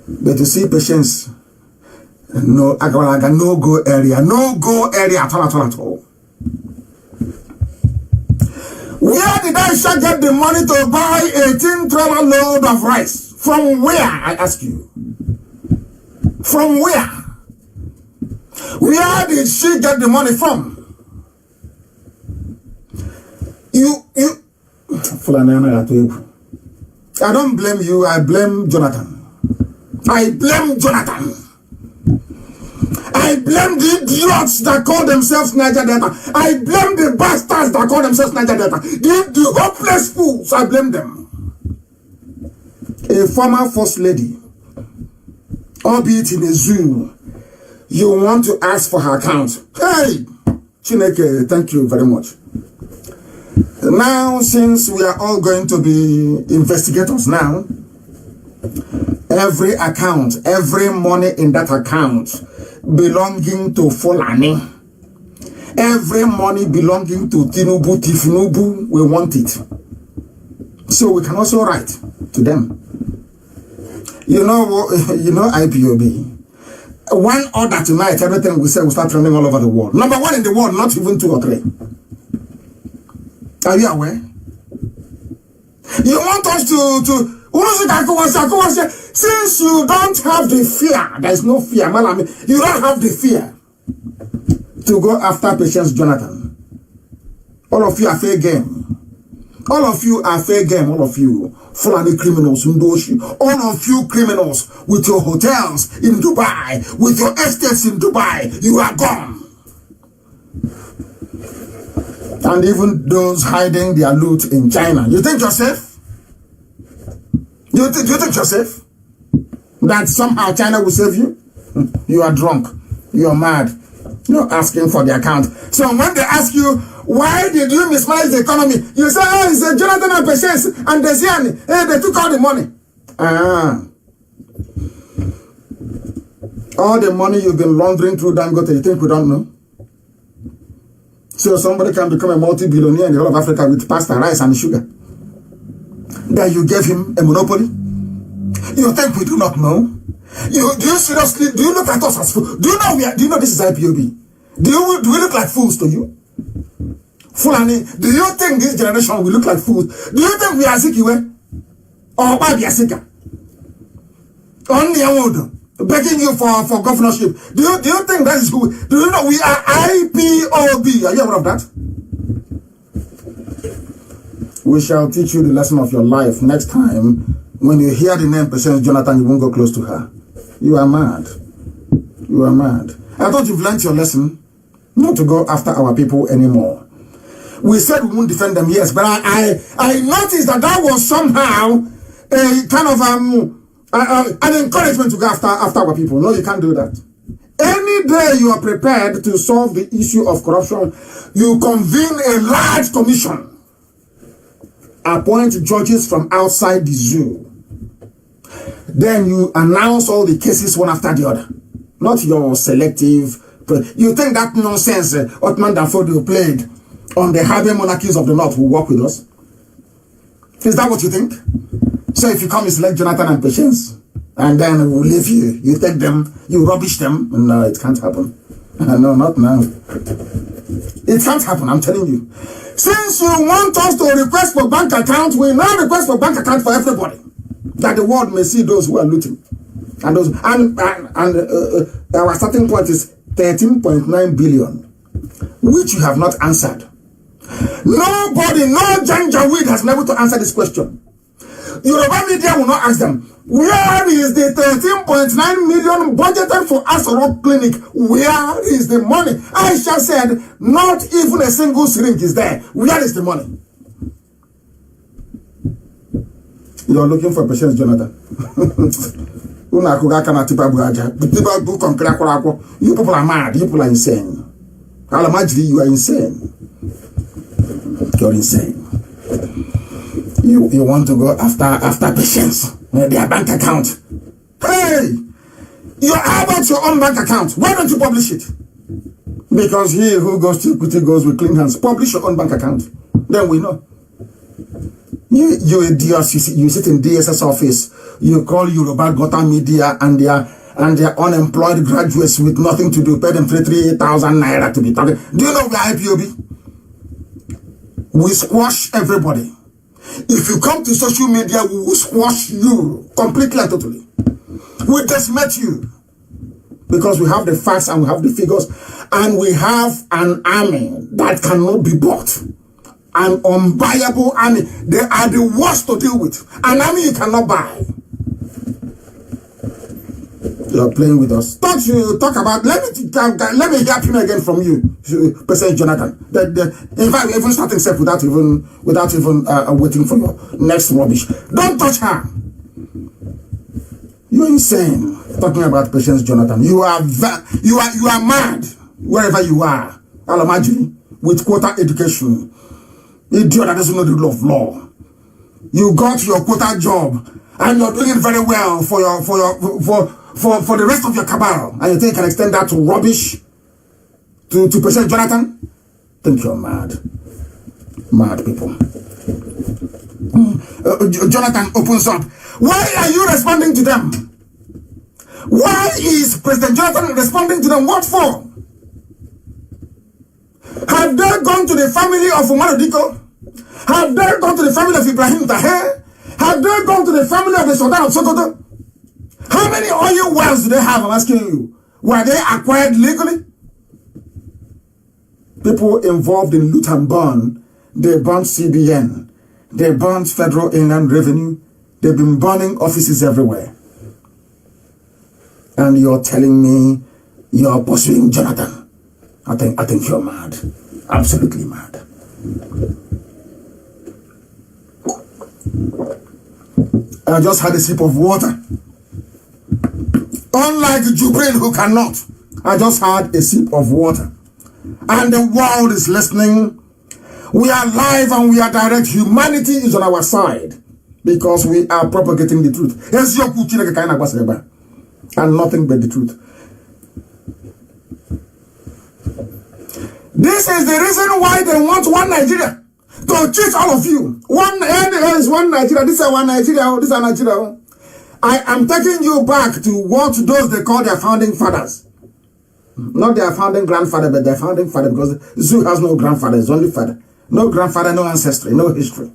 But you see patience. No, no go area. No go area at all. Where did Aisha get the money to buy 18 trailer load of rice? From where, I ask you? From where? Where did she get the money from? I don't blame you, I blame Jonathan. I blame Jonathan. I blame the idiots that call themselves Niger Delta. I blame the bastards that call themselves Niger Delta. The hopeless fools, I blame them. A former first lady, albeit in a zoo, you want to ask for her account. Hey, Chineke, thank you very much. Now, since we are all going to be investigators now, every account, every money in that account belonging to Fulani, every money belonging to Tinubu, we want it. So we can also write to them. You know IPOB. One order tonight, everything we say will start trending all over the world. Number one in the world, not even 2 or 3. Are you aware? You want us to since you don't have the fear, there is no fear, you don't have the fear to go after Patience Jonathan. All of you are fair game. All of you are fair game, all of you. Fulani criminals, all of you criminals with your hotels in Dubai, with your estates in Dubai, you are gone. And even those hiding their loot in China. You think you're safe? You think you're safe? That somehow China will save you? You are drunk. You are mad. You're asking for the account. So when they ask you, why did you mismanage the economy? You say, oh, it's a Jonathan and Patience and Desiani. Hey, they took all the money. All the money you've been laundering through Dangote, you think we don't know? So somebody can become a multi-billionaire in the whole of Africa with pasta, rice, and sugar. That you gave him a monopoly? You think we do not know? Do you seriously, do you look at us as fools? Do you know this is IPOB? Do we look like fools to you? Fulani, do you think this generation will look like fools? Do you think we are Zikiwe? Or Babi Asika? Only Awodo, begging you for governorship. Do you think that is who? Do you know we are IPOB? Are you aware of that? We shall teach you the lesson of your life next time. When you hear the name Patience Jonathan, you won't go close to her. You are mad. You are mad. I thought you've learned your lesson not to go after our people anymore. We said we won't defend them, yes, but I noticed that was somehow a kind of an encouragement to go after our people. No, you can't do that. Any day you are prepared to solve the issue of corruption, you convene a large commission. Appoint judges from outside the zoo. Then you announce all the cases one after the other. Not your selective. You think that nonsense Ottoman Danfodio played on the Harvey monarchies of the North will work with us? Is that what you think? So if you come and select Jonathan and Patience, and then we'll leave you, you take them, you rubbish them. No, it can't happen. No, not now. It can't happen, I'm telling you. Since you want us to request for bank account, we now request for bank account for everybody, that the world may see those who are looting. And those our starting point is 13.9 billion, which you have not answered. Nobody, no Janjaweed has been able to answer this question. Yoruba media will not ask them, where is the 13.9 million budgeted for Asoro Clinic? Where is the money? Aisha said, not even a single syringe is there. Where is the money? You're looking for Patience Jonathan. You people are mad. You people are insane. Alamajri, you are insane. You're insane. You want to go after Patience, their bank account. Hey, how about your own bank account? Why don't you publish it? Because he who goes to equity goes with clean hands. Publish your own bank account. Then we know. You idiots, you sit in DSS office. You call Yoruba Gota Media and their unemployed graduates with nothing to do. Pay them 3,000 naira to be talking. Do you know we are IPOB? We squash everybody. If you come to social media, we will squash you completely and totally. We decimate you. Because we have the facts and we have the figures. And we have an army that cannot be bought. An unbuyable army. They are the worst to deal with. An army you cannot buy. You're playing with us. Talk about. Let me hear him again from you, President Jonathan. In fact, we're even starting step without even waiting for your next rubbish. Don't touch her. You're insane. Talking about President Jonathan. You are mad wherever you are. I'll imagine with quota education. Idiot that doesn't know the rule of law. You got your quota job and you're doing very well for the rest of your cabal, and you think you can extend that to rubbish to President Jonathan? Think you're mad. Mad people. Jonathan opens up. Why are you responding to them? Why is President Jonathan responding to them? What for? Have they gone to the family of Umar Diko? Have they gone to the family of Ibrahim Taher? Have they gone to the family of the Sultan of Sokoto? How many oil wells do they have? I'm asking you. Were they acquired legally? People involved in loot and burn. They burnt CBN. They burnt Federal Inland Revenue. They've been burning offices everywhere. And you're telling me you're pursuing Jonathan. I think you're mad. Absolutely mad. I just had a sip of water. Unlike Jubril who cannot. I just had a sip of water. And the world is listening. We are live and we are direct. Humanity is on our side. Because we are propagating the truth. And nothing but the truth. This is the reason why they want one Nigeria. To cheat all of you. One Nigeria. This is one Nigeria. This is Nigeria. I am taking you back to what those they call their founding fathers. Not their founding grandfather, but their founding father, because Zoo has no grandfather, it's only father. No grandfather, no ancestry, no history.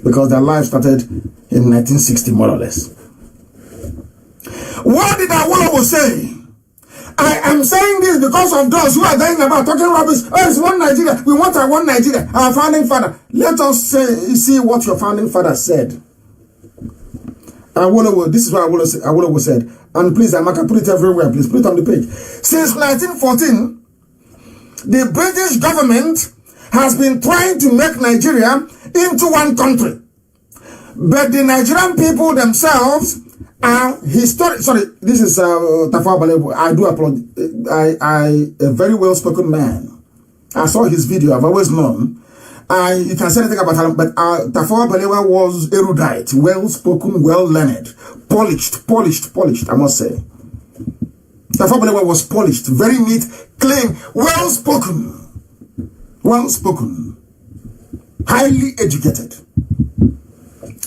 Because their life started in 1960, more or less. What did Awolowo say? I am saying this because of those who are dying about talking rubbish. Oh, it's one Nigeria. We want our one Nigeria. Our founding father. Let us see what your founding father said. Awolowo, this is what Awolowo said. And please, Amaka, put it everywhere. Please put it on the page. Since 1914, the British government has been trying to make Nigeria into one country. But the Nigerian people themselves are historic. Sorry, this is Tafawa Balewa. I do apologize. A very well-spoken man. I saw his video. I've always known. You can say anything about him, but Tafawa Balewa was erudite, well-spoken, well-learned, polished, I must say. Tafawa Balewa was polished, very neat, clean, well-spoken, highly educated.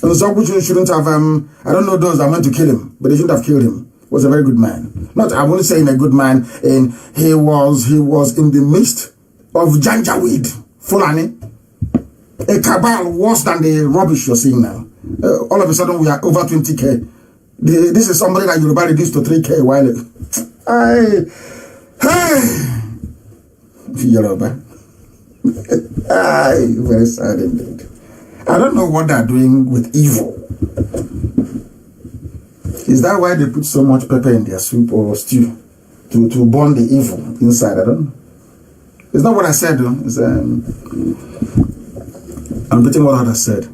And Zobuchu shouldn't have, I don't know those that went to kill him, but they shouldn't have killed him. He was a very good man. Not, I won't say in a good man, he was in the midst of Janjaweed, Fulani. A cabal worse than the rubbish you're seeing now. All of a sudden we are over 20k. This is somebody that Yoruba reduced to 3k while Yoruba. Very sad indeed. I don't know what they're doing with evil. Is that why they put so much pepper in their soup or stew? To burn the evil inside? I don't know. It's not what I said though. It's I'm repeating what others said.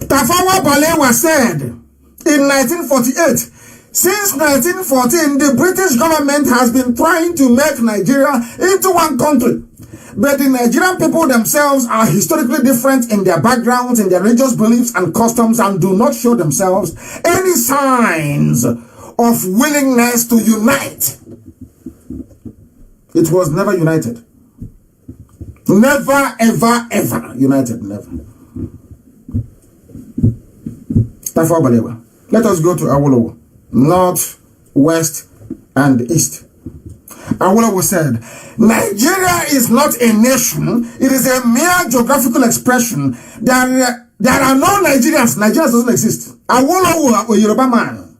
Tafawa Balewa said in 1948, since 1914, the British government has been trying to make Nigeria into one country. But the Nigerian people themselves are historically different in their backgrounds, in their religious beliefs and customs, and do not show themselves any signs of willingness to unite. It was never united. Never, ever, ever united. Never. Let us go to Awolowo. North, west, and east. Awolowo said, Nigeria is not a nation. It is a mere geographical expression. There are no Nigerians. Nigeria doesn't exist. Awolowo, a Yoruba man.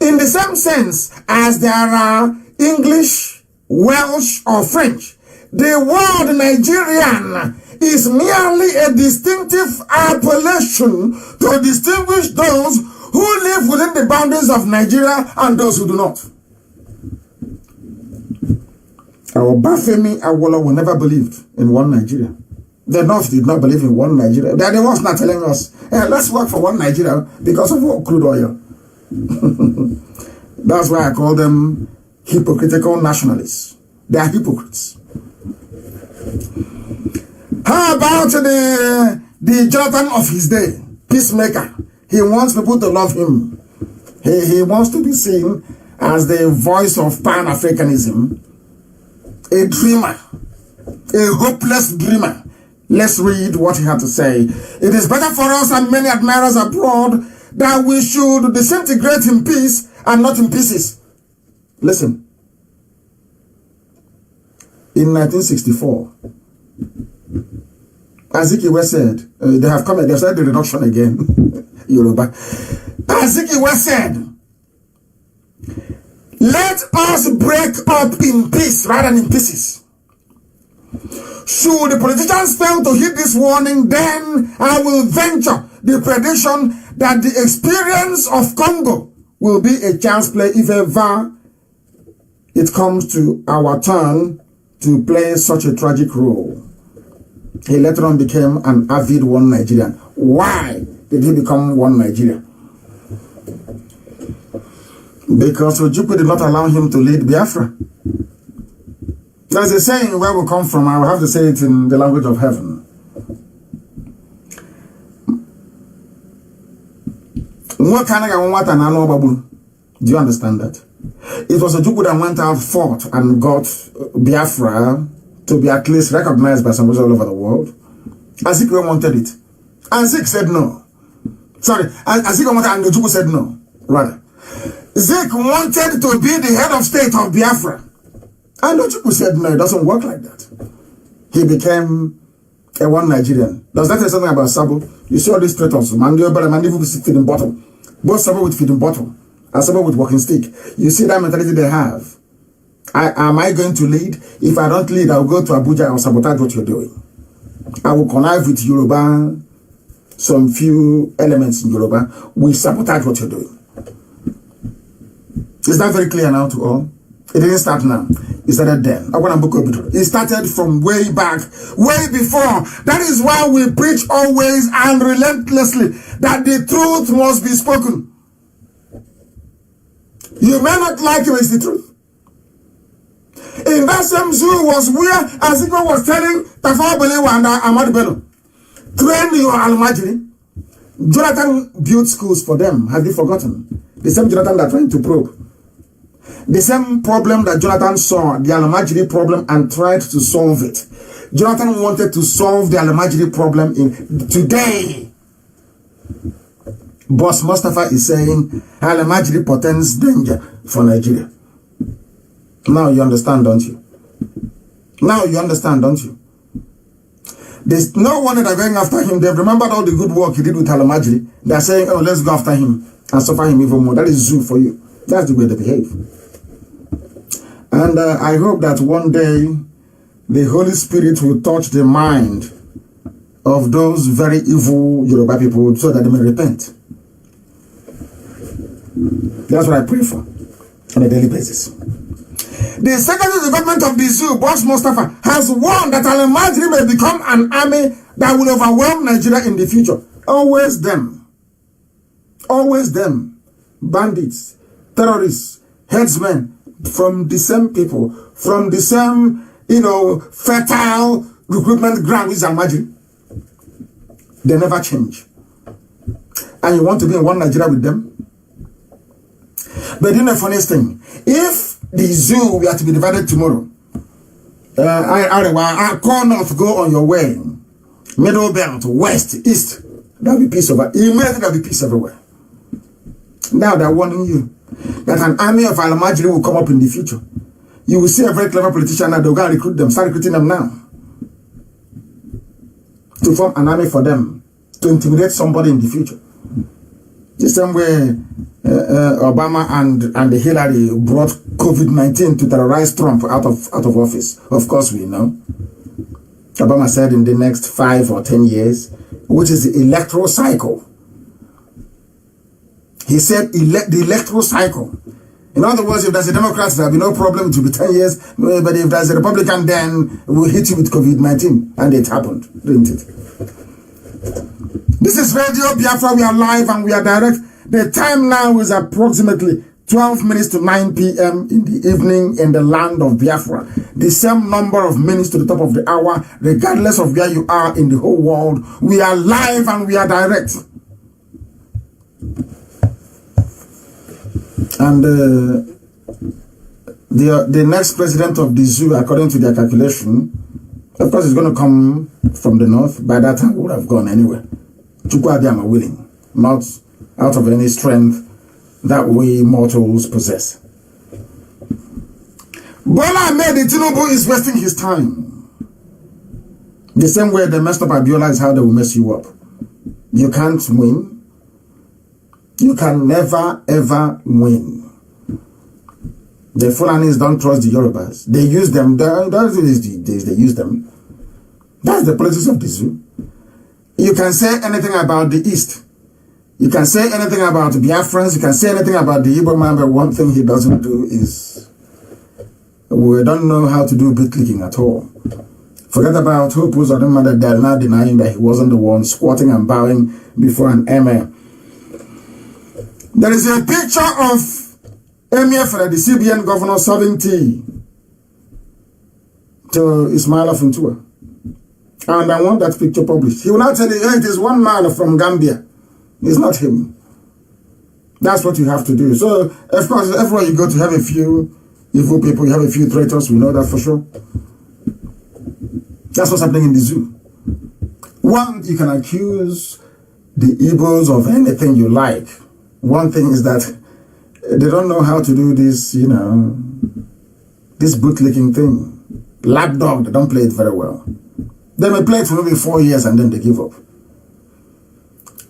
In the same sense as there are English, Welsh, or French, the word Nigerian is merely a distinctive appellation to distinguish those who live within the boundaries of Nigeria and those who do not. Our Bafemi Awolowo never believed in one Nigeria. The North did not believe in one Nigeria. They are the ones not telling us, hey, let's work for one Nigeria because of crude oil. That's why I call them hypocritical nationalists. They are hypocrites. How about the Jonathan of his day, peacemaker? He wants people to love him. He wants to be seen as the voice of Pan-Africanism, a dreamer, a hopeless dreamer. Let's read what he had to say. It is better for us and many admirers abroad that we should disintegrate in peace and not in pieces. Listen. In 1964, Azikiwe said, they have said the reduction again, Yoruba. Azikiwe said, let us break up in peace rather than in pieces. Should the politicians fail to heed this warning, then I will venture the prediction that the experience of Congo will be a chance play if ever it comes to our turn to play such a tragic role. He later on became an avid one Nigerian. Why did he become one Nigeria? Because Ojukwu did not allow him to lead Biafra. There's a saying where we come from. I will have to say it in the language of heaven. Do you understand that? It was Ojukwu that went out, fought, and got Biafra to be at least recognized by somebody all over the world. Azikiwe wanted it. Zik said no. Sorry, Azikiwe wanted and Ojukwu said no. Rather, Zik wanted to be the head of state of Biafra. And Ojukwu said no, it doesn't work like that. He became a one Nigerian. Does that say something about Sabo? You see all these traitors, Mandio, but Mandio with feeding bottle. Both Sabo with feeding bottle and Sabo with walking stick. You see that mentality they have. Am I going to lead? If I don't lead, I will go to Abuja and sabotage what you're doing. I will connive with Yoruba, some few elements in Yoruba. We sabotage what you're doing. Is that very clear now to all? It didn't start now. It started then. It started from way back, way before. That is why we preach always and relentlessly that the truth must be spoken. You may not like it, but it's the truth. In that same zoo was where Azikiwe was telling Tafawa Balewa and Ahmadu Bello, train your Almajiri. Jonathan built schools for them. Have you forgotten? The same Jonathan that trying to probe. The same problem that Jonathan saw, the Almajiri problem, and tried to solve it. Jonathan wanted to solve the Almajiri problem in today. Boss Mustafa is saying Almajiri portends danger for Nigeria. Now you understand, don't you? Now you understand, don't you? There's no wonder they're going after him. They've remembered all the good work he did with Almajiri. They're saying, oh, let's go after him and suffer him even more. That is zoo for you. That's the way they behave. And I hope that one day the Holy Spirit will touch the mind of those very evil Yoruba people so that they may repent. That's what I pray for on a daily basis. The Secretary of the Government of the Zoo, Boss Mustafa, has warned that Almajiri may become an army that will overwhelm Nigeria in the future. Always them. Always them. Bandits, terrorists, headsmen, from the same people, from the same fertile recruitment ground with Almajiri. They never change. And you want to be in one Nigeria with them? But the funniest thing, if the zoo were to be divided tomorrow, I call north, go on your way, middle belt, west, east, there'll be peace over. Imagine there'll be peace everywhere. Now they're warning you that an army of Almajiri will come up in the future. You will see a very clever politician that they'll go and recruit them, start recruiting them now. To form an army for them, to intimidate somebody in the future. The same way Obama and Hillary brought COVID-19 to terrorize Trump out of office. Of course we know. Obama said in the next 5 or 10 years, which is the electoral cycle. He said the electoral cycle. In other words, if there's a Democrat, there'll be no problem, it will be 10 years. But if there's a Republican, then we'll hit you with COVID-19. And it happened, didn't it? This is Radio Biafra. We are live and we are direct. The time now is approximately 12 minutes to 9 p.m. in the evening in the land of Biafra. The same number of minutes to the top of the hour, regardless of where you are in the whole world. We are live and we are direct. And the next president of the zoo, according to their calculation, of course, is going to come from the north. By that time, we would have gone anywhere. Chukwuabiama willing, not out of any strength that we mortals possess. Bola Ahmed Tinubu is wasting his time. The same way they messed up Abiola is how they will mess you up. You can't win. You can never, ever win. The Fulanis don't trust the Yorubas. They use them. They use them. That's the politics of the zoo. You can say anything about the East. You can say anything about the Biafrans. You can say anything about the Igbo man, but one thing he doesn't do is we don't know how to do bit clicking at all. Forget about Hope was on that they're now denying that he wasn't the one squatting and bowing before an emir. There is a picture of Emir for the CBN governor serving tea to Ismaila Funtua. And I want that picture published. He will not tell you, hey, it is one man from Gambia. It's not him. That's what you have to do. So, of course, everywhere you go to have a few evil people, you have a few traitors, we know that for sure. That's what's happening in the zoo. One, you can accuse the Igbos of anything you like. One thing is that they don't know how to do this, this bootlicking thing. Lapdog, they don't play it very well. They may play it for maybe 4 years and then they give up.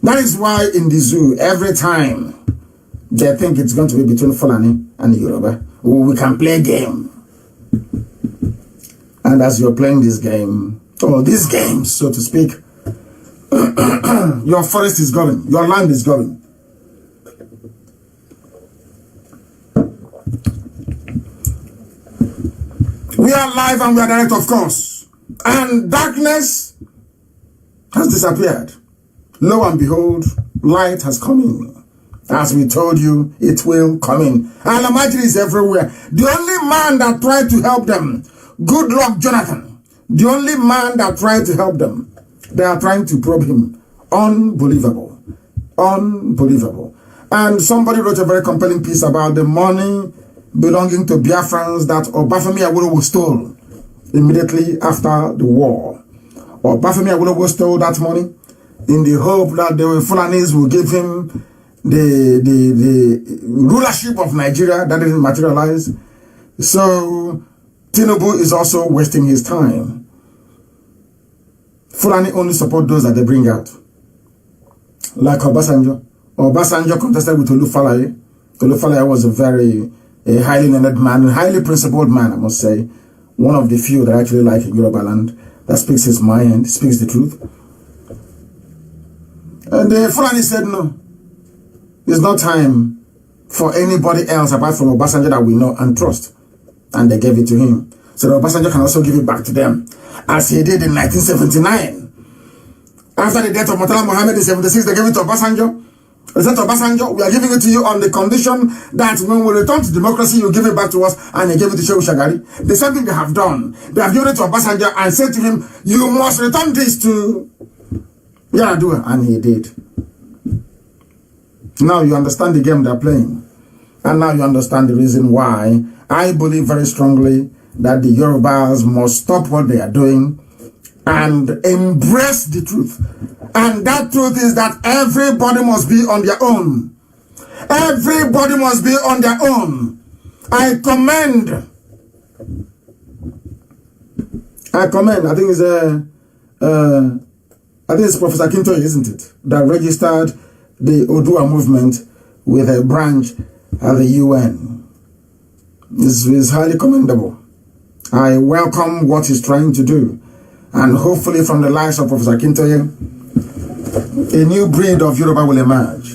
That is why in the zoo, every time they think it's going to be between Fulani and Yoruba, we can play a game. And as you're playing this game, or these games, so to speak, your forest is going, your land is going. We are live and we are direct, of course. And darkness has disappeared. Lo and behold, light has come in. As we told you, it will come in. And Almajiri is everywhere. The only man that tried to help them, good luck Jonathan, the only man that tried to help them, they are trying to probe him. Unbelievable. Unbelievable. And somebody wrote a very compelling piece about the money belonging to Biafrans that Obafemi Awolowo stole immediately after the war. Obafemi Awolowo stole that money in the hope that the Fulanis will give him the rulership of Nigeria. That didn't materialize. So Tinubu is also wasting his time. Fulani only support those that they bring out. Like Obasanjo. Obasanjo contested with Olufalaye. Olufalaye was a highly learned man, a highly principled man, I must say. One of the few that I actually like in Yoruba land, that speaks his mind, speaks the truth. And the Fulani said, no, there's no time for anybody else apart from Obasanjo that we know and trust. And they gave it to him. So that Obasanjo can also give it back to them, as he did in 1979. After the death of Murtala Mohammed in 76, they gave it to Obasanjo. President Obasanjo, we are giving it to you on the condition that when we return to democracy, you give it back to us, and you give it to Shehu Shagari. The same thing they have done. They have given it to Obasanjo and said to him, you must return this to Yaradua, and he did. Now you understand the game they're playing. And now you understand the reason why I believe very strongly that the Yorubas must stop what they are doing and embrace the truth. And that truth is that everybody must be on their own. Everybody must be on their own. I commend, I think it's Professor Kintoy, isn't it, that registered the Odua movement with a branch at the UN. It's highly commendable. I welcome what he's trying to do. And hopefully from the likes of Professor Kintoye, a new breed of Yoruba will emerge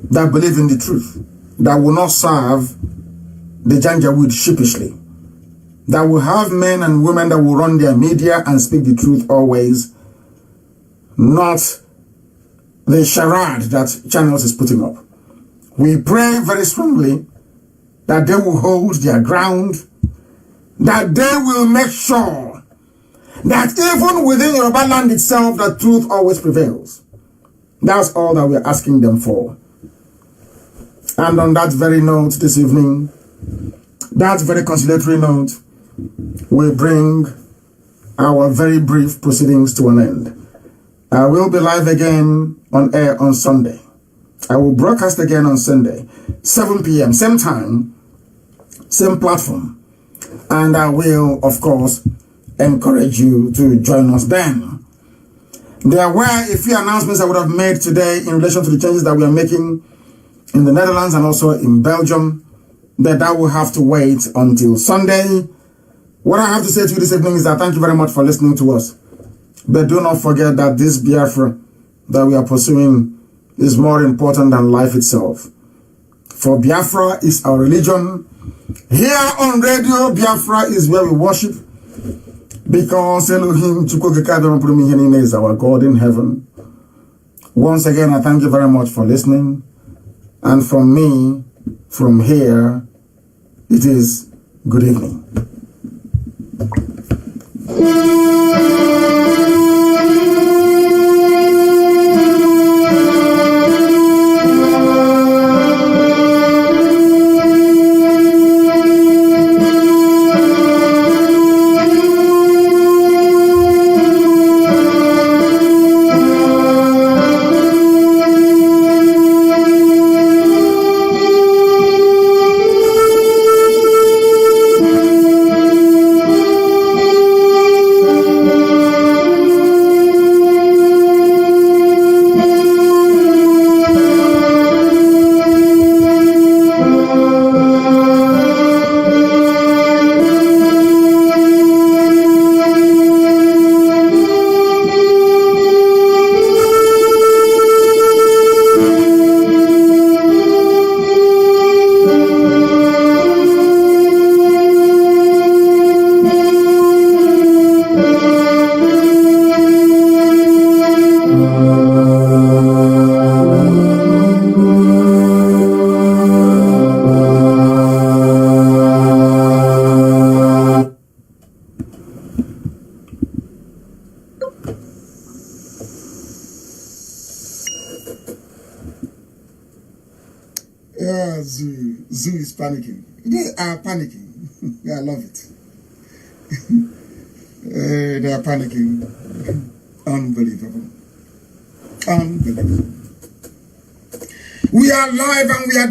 that believe in the truth, that will not serve the Janjaweed sheepishly, that will have men and women that will run their media and speak the truth always, not the charade that Channels is putting up. We pray very strongly that they will hold their ground, that they will make sure that even within Yoruba land itself, that truth always prevails. That's all that we're asking them for. And on that very note this evening, that very conciliatory note, we bring our very brief proceedings to an end. I will be live again on air on Sunday. I will broadcast again on Sunday, 7 p.m., same time, same platform. And I will, of course, encourage you to join us then. There were a few announcements I would have made today in relation to the changes that we are making in the Netherlands and also in Belgium, but that will have to wait until Sunday. What I have to say to you this evening is that thank you very much for listening to us. But do not forget that this Biafra that we are pursuing is more important than life itself. For Biafra is our religion. Here on radio, Biafra is where we worship, because Elohim is our God in heaven. Once again, I thank you very much for listening. And from me, from here, it is good evening. Z is panicking. They are panicking. I love it. They are panicking. Unbelievable. Unbelievable. We are live and we are